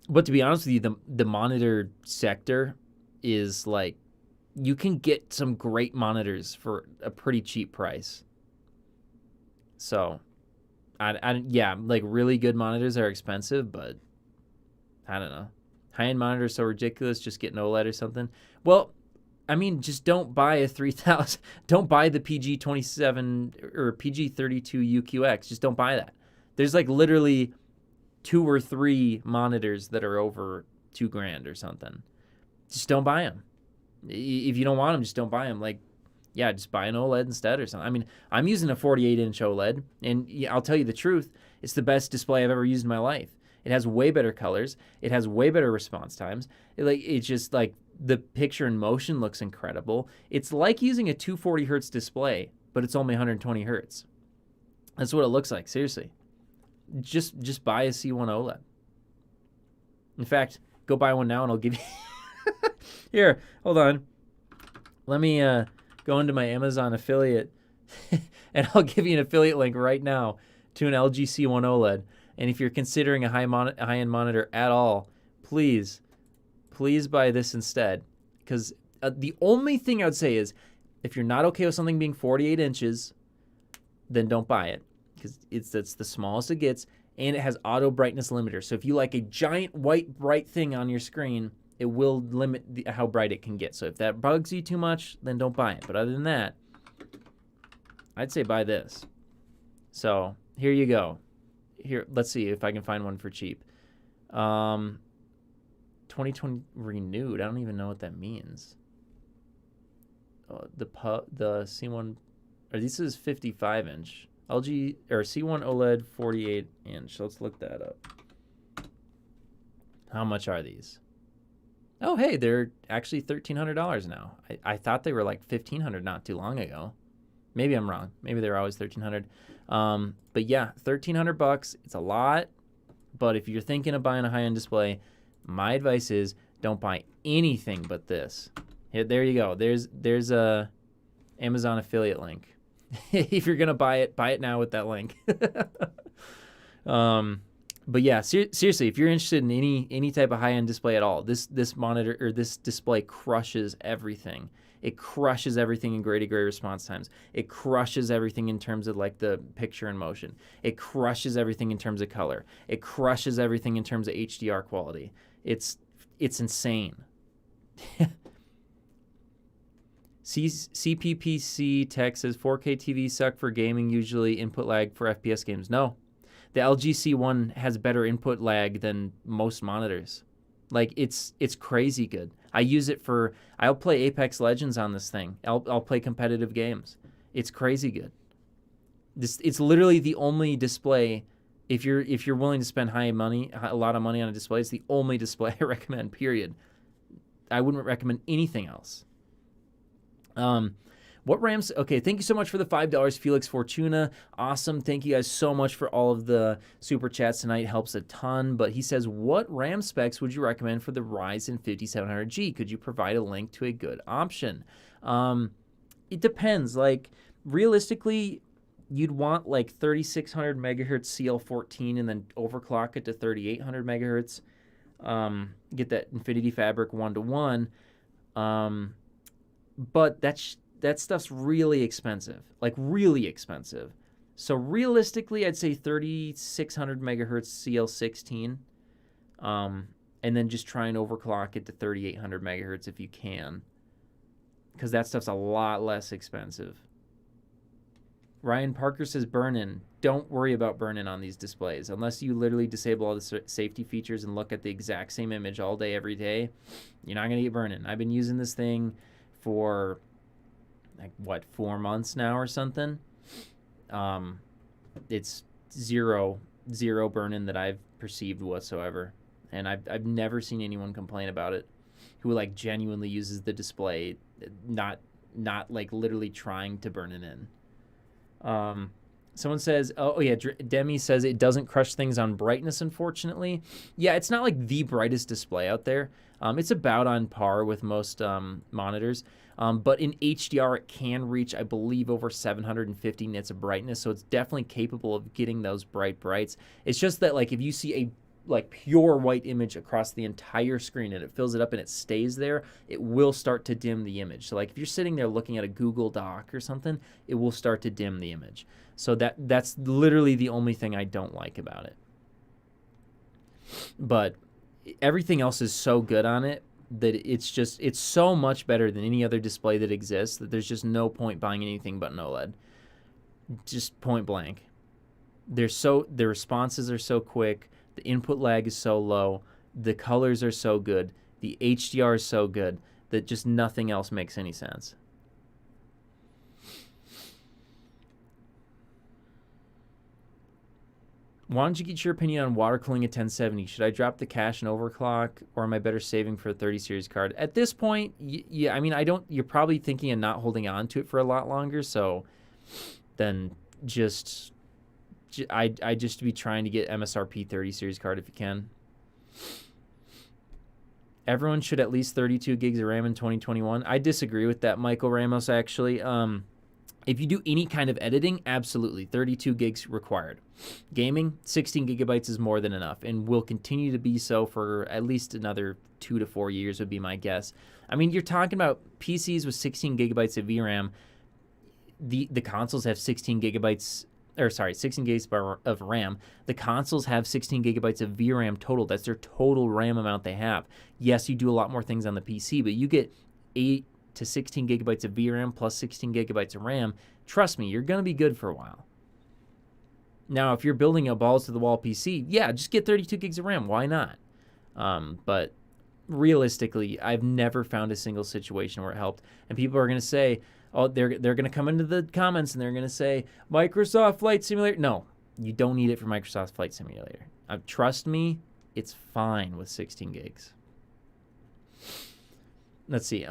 But to be honest with you, the monitor sector is like, you can get some great monitors for a pretty cheap price. So, yeah, like really good monitors are expensive, but I don't know. High-end monitors so ridiculous, just get an OLED or something. Well, I mean, just don't buy a 3000. Don't buy the PG27 or PG32 UQX. Just don't buy that. There's like literally 2 or 3 monitors that are over $2,000 or something. Just don't buy them. If you don't want them, just don't buy them. Like, yeah, just buy an OLED instead or something. I mean, I'm using a 48-inch OLED, and I'll tell you the truth, it's the best display I've ever used in my life. It has way better colors. It has way better response times. It's just like the picture in motion looks incredible. It's like using a 240 hertz display, but it's only 120 hertz. That's what it looks like, seriously. Just buy a C1 OLED. In fact, go buy one now and I'll give you... Here, hold on. Let me go into my Amazon affiliate and I'll give you an affiliate link right now to an LG C1 OLED. And if you're considering a high-end monitor at all, please buy this instead. Because the only thing I would say is, if you're not okay with something being 48 inches, then don't buy it. Because it's the smallest it gets, and it has auto brightness limiter. So if you like a giant white bright thing on your screen, it will limit how bright it can get. So if that bugs you too much, then don't buy it. But other than that, I'd say buy this. So here you go. Here, let's see if I can find one for cheap. 2020 renewed. I don't even know what that means. The C1, or this is 55 inch. LG or C1 OLED 48 inch. Let's look that up. How much are these? Oh, hey, they're actually $1,300 now. I thought they were like $1,500 not too long ago. Maybe I'm wrong. Maybe they're always $1,300. But yeah, $1,300. It's a lot. But if you're thinking of buying a high-end display, my advice is don't buy anything but this. Here, there you go. There's a Amazon affiliate link. If you're gonna buy it now with that link. But yeah, seriously, if you're interested in any type of high-end display at all, this monitor or this display crushes everything. It crushes everything in gray-to-gray response times. It crushes everything in terms of like the picture in motion. It crushes everything in terms of color. It crushes everything in terms of HDR quality. It's insane. CPPC Tech says 4K TVs suck for gaming, usually input lag for FPS games. No. The LG C1 has better input lag than most monitors. Like, it's crazy good. I use it I'll play Apex Legends on this thing. I'll play competitive games. It's crazy good. It's literally the only display, if you're willing to spend a lot of money on a display, it's the only display I recommend, period. I wouldn't recommend anything else. What RAMs? Okay, thank you so much for the $5, Felix Fortuna. Awesome. Thank you guys so much for all of the super chats tonight. Helps a ton. But he says, what RAM specs would you recommend for the Ryzen 5700G? Could you provide a link to a good option? It depends. Like, realistically, you'd want like 3600 megahertz CL14 and then overclock it to 3800 megahertz. get that Infinity Fabric 1-to-1. But that stuff's really expensive, like really expensive. So realistically, I'd say 3600 megahertz CL16, and then just try and overclock it to 3800 megahertz if you can, because that stuff's a lot less expensive. Ryan Parker says burn-in. Don't worry about burn-in on these displays. Unless you literally disable all the safety features and look at the exact same image all day, every day, you're not going to get burn-in. I've been using this thing for, like, what, 4 months now or something. It's zero burn-in that I've perceived whatsoever. And I've never seen anyone complain about it who, like, genuinely uses the display, not like literally trying to burn it in. Someone says, oh yeah, Demi says it doesn't crush things on brightness, unfortunately. Yeah, it's not like the brightest display out there. It's about on par with most monitors. But in HDR, it can reach, I believe, over 750 nits of brightness. So it's definitely capable of getting those brights. It's just that, like, if you see a pure white image across the entire screen and it fills it up and it stays there, it will start to dim the image. So, like, if you're sitting there looking at a Google Doc or something, it will start to dim the image. So that's literally the only thing I don't like about it. But everything else is so good on it that it's so much better than any other display that exists that there's just no point buying anything but an OLED. Just point blank. The responses are so quick. The input lag is so low. The colors are so good. The HDR is so good that just nothing else makes any sense. Why don't you get your opinion on water cooling at 1070? Should I drop the cache and overclock, or am I better saving for a 30 series card? At this point, yeah, I mean, you're probably thinking of not holding on to it for a lot longer, so then I just be trying to get MSRP 30 series card if you can. Everyone should at least 32 gigs of RAM in 2021. I disagree with that, Michael Ramos, actually. If you do any kind of editing, absolutely, 32 gigs required. Gaming, 16 gigabytes is more than enough and will continue to be so for at least another 2 to 4 years would be my guess. I mean, you're talking about PCs with 16 gigabytes of VRAM. The consoles have 16 gigabytes, or sorry, 16 gigs of RAM. The consoles have 16 gigabytes of VRAM total. That's their total RAM amount they have. Yes, you do a lot more things on the PC, but you get 8 to 16 gigabytes of VRAM plus 16 gigabytes of RAM. Trust me, you're going to be good for a while. Now, if you're building a balls-to-the-wall PC, yeah, just get 32 gigs of RAM. Why not? But realistically, I've never found a single situation where it helped. And people are going to say, oh, they're going to come into the comments and they're going to say, Microsoft Flight Simulator. No, you don't need it for Microsoft Flight Simulator. Trust me, it's fine with 16 gigs. Let's see.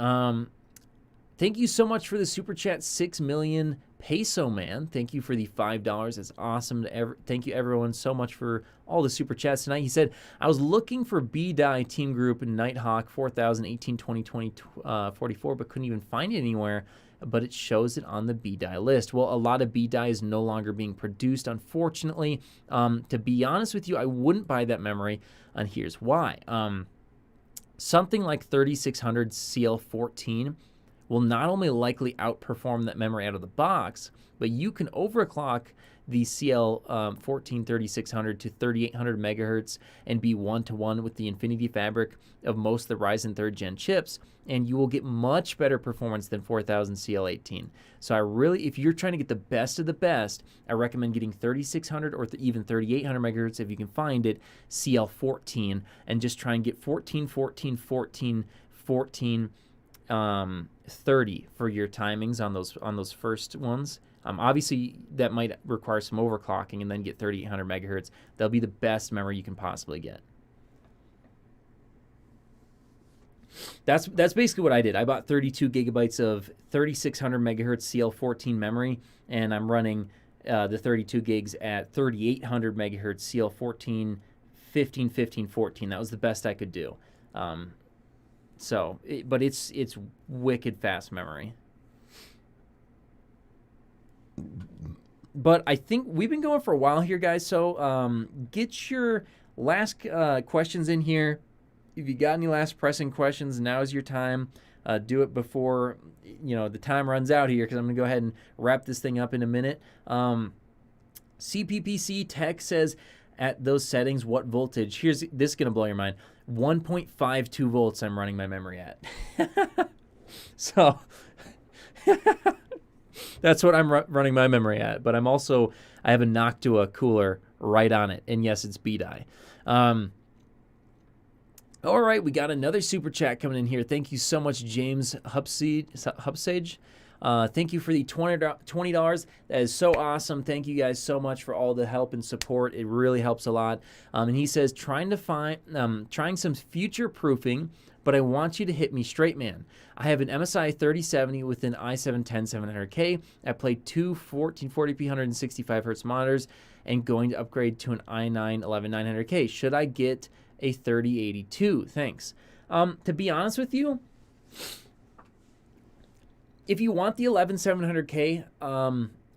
Thank you so much for the super chat, 6 million peso man. Thank you for the $5. It's awesome. Thank you everyone so much for all the super chats tonight. He said, I was looking for B-Die Team Group Nighthawk 4018 2020 44, but couldn't even find it anywhere. But it shows it on the B-Die list. Well, a lot of B-Die is no longer being produced, unfortunately. To be honest with you, I wouldn't buy that memory, and here's why. Something like 3600 CL14 will not only likely outperform that memory out of the box, but you can overclock the CL14 3600 to 3800 megahertz and be one-to-one with the Infinity Fabric of most of the Ryzen 3rd Gen chips, and you will get much better performance than 4000 CL18. So I really, if you're trying to get the best of the best, I recommend getting 3600 or even 3800 megahertz if you can find it, CL14, and just try and get 14, 14, 14, 14, 30 for your timings on those first ones. Obviously, that might require some overclocking and then get 3800 megahertz. That'll be the best memory you can possibly get. That's basically what I did. I bought 32 gigabytes of 3600 megahertz CL14 memory, and I'm running the 32 gigs at 3800 megahertz CL14, 15, 15, 14. That was the best I could do. But it's wicked fast memory. But I think we've been going for a while here, guys. So get your last questions in here. If you got any last pressing questions, now's your time. Do it before the time runs out here, because I'm going to go ahead and wrap this thing up in a minute. CPPC Tech says, at those settings, what voltage? This is going to blow your mind. 1.52 volts I'm running my memory at. So that's what I'm running my memory at. But I have a Noctua cooler right on it. And yes, it's B-die. All right, we got another super chat coming in here. Thank you so much, James Hupsage. Thank you for the $20. That is so awesome. Thank you guys so much for all the help and support. It really helps a lot. And he says, trying some future proofing, but I want you to hit me straight, man. I have an MSI 3070 with an i7 10700K. I play two 1440p 165 hertz monitors and going to upgrade to an i9 11900K. Should I get a 3082? Thanks. To be honest with you, if you want the 11700K,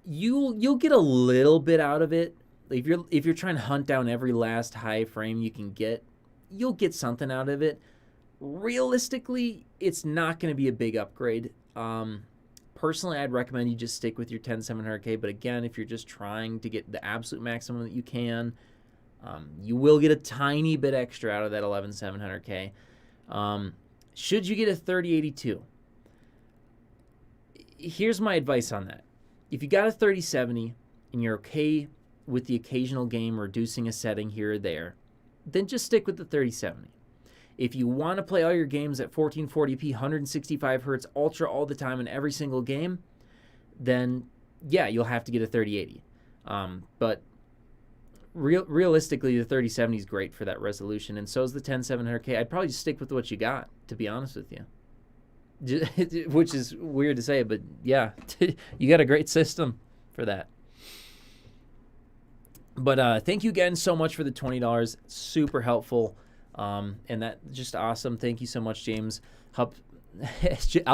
you'll get a little bit out of it. If you're trying to hunt down every last high frame you can get, you'll get something out of it. Realistically, it's not going to be a big upgrade. Personally, I'd recommend you just stick with your 10700K. But again, if you're just trying to get the absolute maximum that you can, you will get a tiny bit extra out of that 11700K. Should you get a 3082? Here's my advice on that. If you got a 3070 and you're okay with the occasional game reducing a setting here or there, then just stick with the 3070. If you want to play all your games at 1440p, 165 hertz, ultra all the time in every single game, then yeah, you'll have to get a 3080. But realistically, the 3070 is great for that resolution, and so is the 10700K. I'd probably just stick with what you got, to be honest with you. Which is weird to say, but yeah, you got a great system for that. But thank you again so much for the $20. Super helpful. And that just awesome. Thank you so much, James. I'll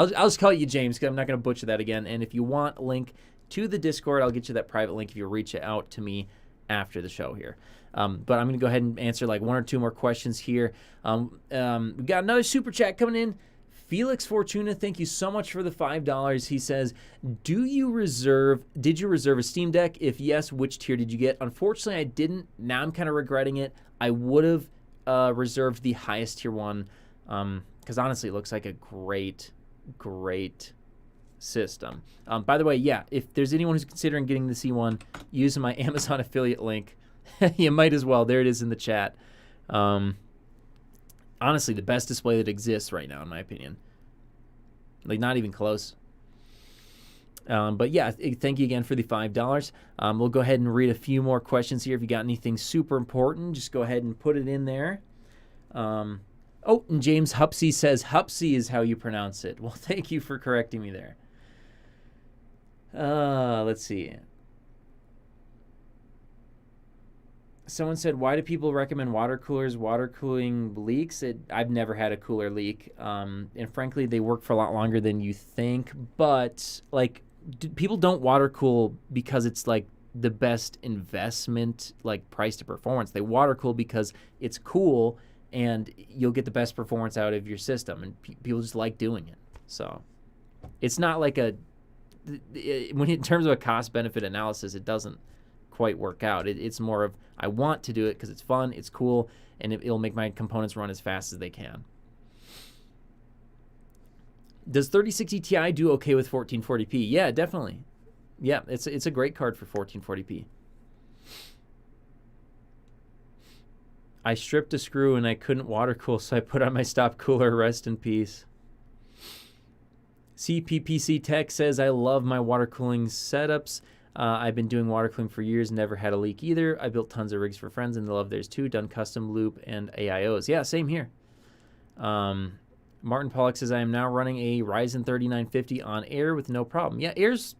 just call you James because I'm not going to butcher that again. And if you want a link to the Discord, I'll get you that private link if you reach out to me after the show here. But I'm going to go ahead and answer like one or two more questions here. We got another super chat coming in. Felix Fortuna, thank you so much for the $5. He says, did you reserve a Steam Deck? If yes, which tier did you get? Unfortunately, I didn't. Now I'm kind of regretting it. I would have reserved the highest tier one because honestly, it looks like a great system. By the way, yeah, if there's anyone who's considering getting the C1 using my Amazon affiliate link, you might as well. There it is in the chat. Honestly, the best display that exists right now, in my opinion. Like, not even close. But yeah, thank you again for the $5. We'll go ahead and read a few more questions here. If you got anything super important, just go ahead and put it in there. And James Hupsey says, Hupsey is how you pronounce it. Well, thank you for correcting me there. Let's see. Someone said, why do people recommend water coolers? Water cooling leaks? I've never had a cooler leak. And frankly, they work for a lot longer than you think. But, like, people don't water cool because it's, like, the best investment, like, price to performance. They water cool because it's cool and you'll get the best performance out of your system. And people just like doing it. So it's not like when in terms of a cost-benefit analysis, it doesn't quite work out. It's more of, I want to do it because it's fun, it's cool, and it'll make my components run as fast as they can. Does 3060 Ti do okay with 1440p? Yeah, definitely. Yeah, it's a great card for 1440p. I stripped a screw and I couldn't water cool, so I put on my stop cooler. Rest in peace. CPPC Tech says, I love my water cooling setups. I've been doing water cooling for years, never had a leak either. I built tons of rigs for friends and they love theirs too. Done custom loop and AIOs. Yeah, same here. Martin Pollock says, I am now running a Ryzen 3950 on air with no problem. Yeah, it's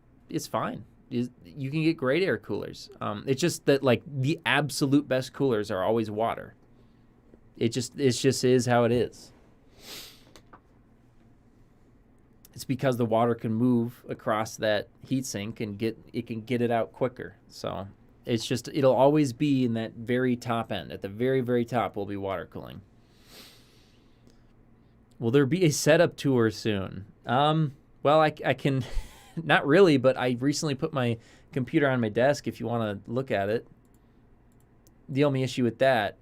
fine. You can get great air coolers. It's just that, like, the absolute best coolers are always water. It just is how it is. It's because the water can move across that heatsink and get it out quicker. So it'll always be in that very top end. At the very, very top will be water cooling. Will there be a setup tour soon? Well, I can, not really, but I recently put my computer on my desk if you want to look at it. The only issue with that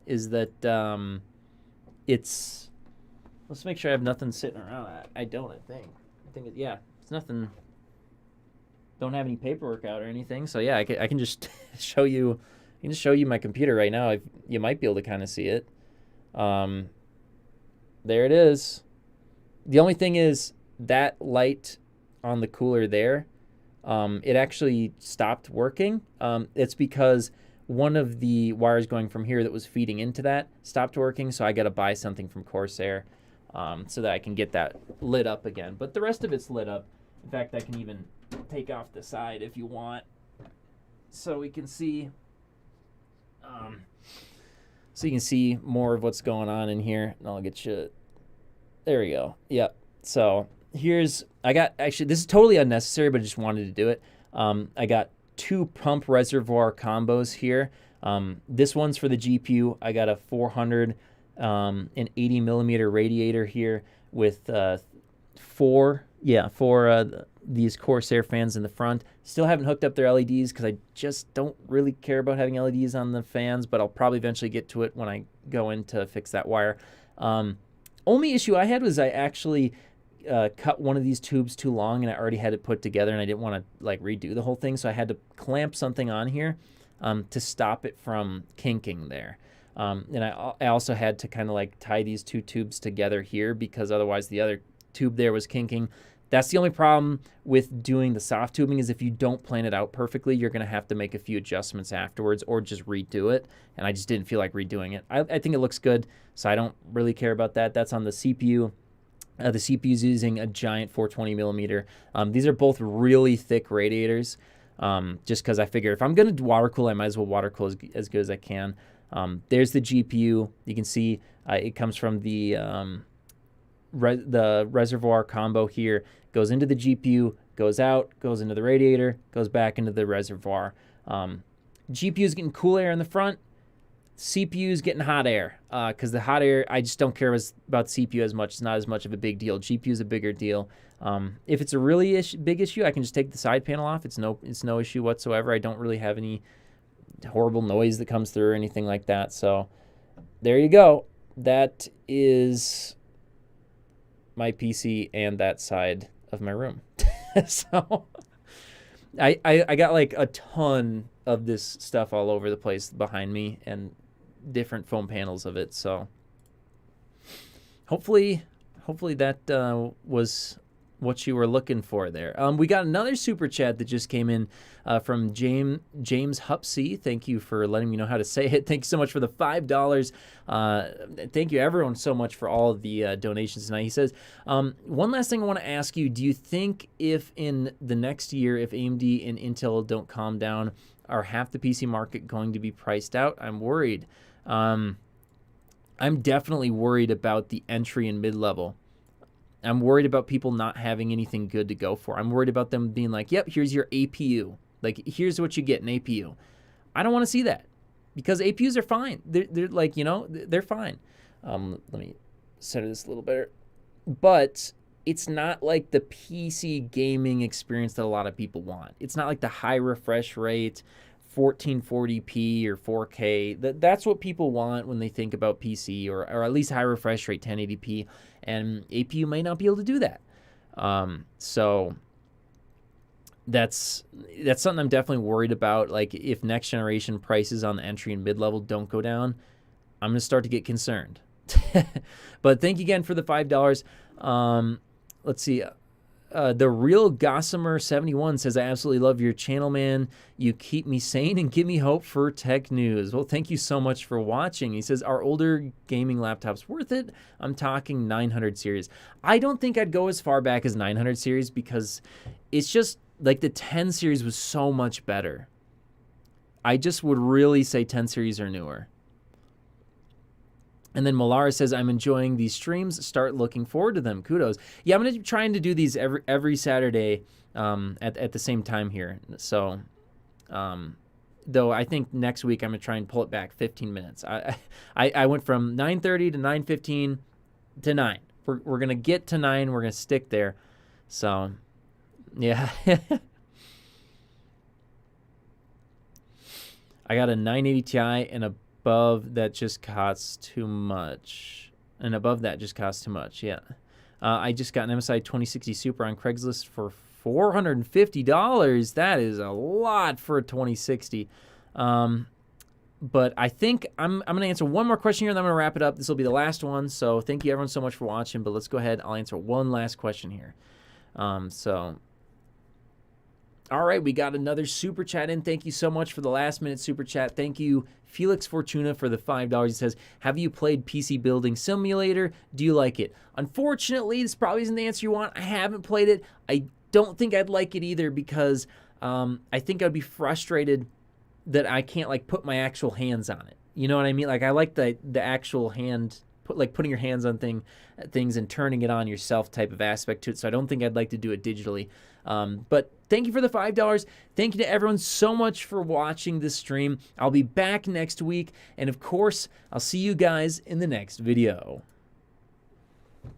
is that it's, let's make sure I have nothing sitting around. I don't, I think, yeah, it's nothing, don't have any paperwork out or anything. So yeah, I can just show you, my computer right now. You might be able to kind of see it. There it is. The only thing is that light on the cooler there, it actually stopped working. It's because one of the wires going from here that was feeding into that stopped working, so I got to buy something from Corsair so that I can get that lit up again. But the rest of it's lit up. In fact, I can even take off the side if you want so we can see. So you can see more of what's going on in here. And I'll get you. There we go. Yep. So actually, this is totally unnecessary, but I just wanted to do it. I got 2 pump reservoir combos here. This one's for the GPU. I got a 480 millimeter radiator here with four these Corsair fans in the front. Still haven't hooked up their LEDs because I just don't really care about having LEDs on the fans, but I'll probably eventually get to it when I go in to fix that wire. Only issue I had was I actually cut one of these tubes too long, and I already had it put together, and I didn't want to like redo the whole thing, so I had to clamp something on here to stop it from kinking there. And I also had to kind of like tie these 2 tubes together here because otherwise the other tube there was kinking. That's the only problem with doing the soft tubing is if you don't plan it out perfectly, you're going to have to make a few adjustments afterwards or just redo it. And I just didn't feel like redoing it. I think it looks good, so I don't really care about that. That's on the CPU. The CPU is using a giant 420 millimeter. These are both really thick radiators just because I figure if I'm going to water cool, I might as well water cool as good as I can. There's the GPU. You can see it comes from the reservoir combo here, goes into the GPU, goes out, goes into the radiator, goes back into the reservoir. GPU is getting cool air in the front. CPU is getting hot air because the hot air, I just don't care about CPU as much. It's not as much of a big deal. GPU is a bigger deal. If it's a really big issue, I can just take the side panel off. It's no issue whatsoever. I don't really have any horrible noise that comes through or anything like that. So there you go. That is my PC and that side of my room. So I got like a ton of this stuff all over the place behind me and different foam panels of it. So hopefully that was what you were looking for there. We got another super chat that just came in from James Hupsey. Thank you for letting me know how to say it. Thank you so much for the $5. Thank you everyone so much for all of the donations tonight. He says, one last thing I want to ask you. Do you think if in the next year, if AMD and Intel don't calm down, are half the PC market going to be priced out? I'm worried. I'm definitely worried about the entry and mid-level. I'm worried about people not having anything good to go for. I'm worried about them being like, yep, here's your APU. Like, here's what you get, an APU. I don't want to see that because APUs are fine. They're like, they're fine. Let me center this a little better. But it's not like the PC gaming experience that a lot of people want. It's not like the high refresh rate, 1440p or 4K. That's what people want when they think about PC or at least high refresh rate 1080p. And APU may not be able to do that. So that's something I'm definitely worried about. Like if next generation prices on the entry and mid-level don't go down, I'm going to start to get concerned. But thank you again for the $5. Let's see. The Real Gossamer 71 says, I absolutely love your channel, man. You keep me sane and give me hope for tech news. Well, thank you so much for watching. He says, are older gaming laptops worth it? I'm talking 900 series. I don't think I'd go as far back as 900 series because it's just like the 10 series was so much better. I just would really say 10 series or newer. And then Malara says, I'm enjoying these streams. Start looking forward to them. Kudos. Yeah, I'm going to be trying to do these every Saturday at the same time here. So, though I think next week I'm going to try and pull it back 15 minutes. I went from 9:30 to 9:15 to 9. we're gonna get to 9. We're gonna stick there. So, yeah. I got a 980 Ti, and above that just costs too much. And above that just costs too much. Yeah. I just got an MSI 2060 Super on Craigslist for $450. That is a lot for a 2060. But I think I'm going to answer one more question here, and then I'm going to wrap it up. This will be the last one. So thank you everyone so much for watching. But let's go ahead. I'll answer one last question here. All right, we got another super chat in. Thank you so much for the last minute super chat. Thank you, Felix Fortuna, for the $5. He says, have you played PC Building Simulator? Do you like it? Unfortunately, this probably isn't the answer you want. I haven't played it. I don't think I'd like it either because I think I'd be frustrated that I can't like put my actual hands on it. You know what I mean? Like I like the actual hand, putting your hands on things and turning it on yourself type of aspect to it. So I don't think I'd like to do it digitally. But thank you for the $5. Thank you to everyone so much for watching this stream. I'll be back next week. And of course, I'll see you guys in the next video.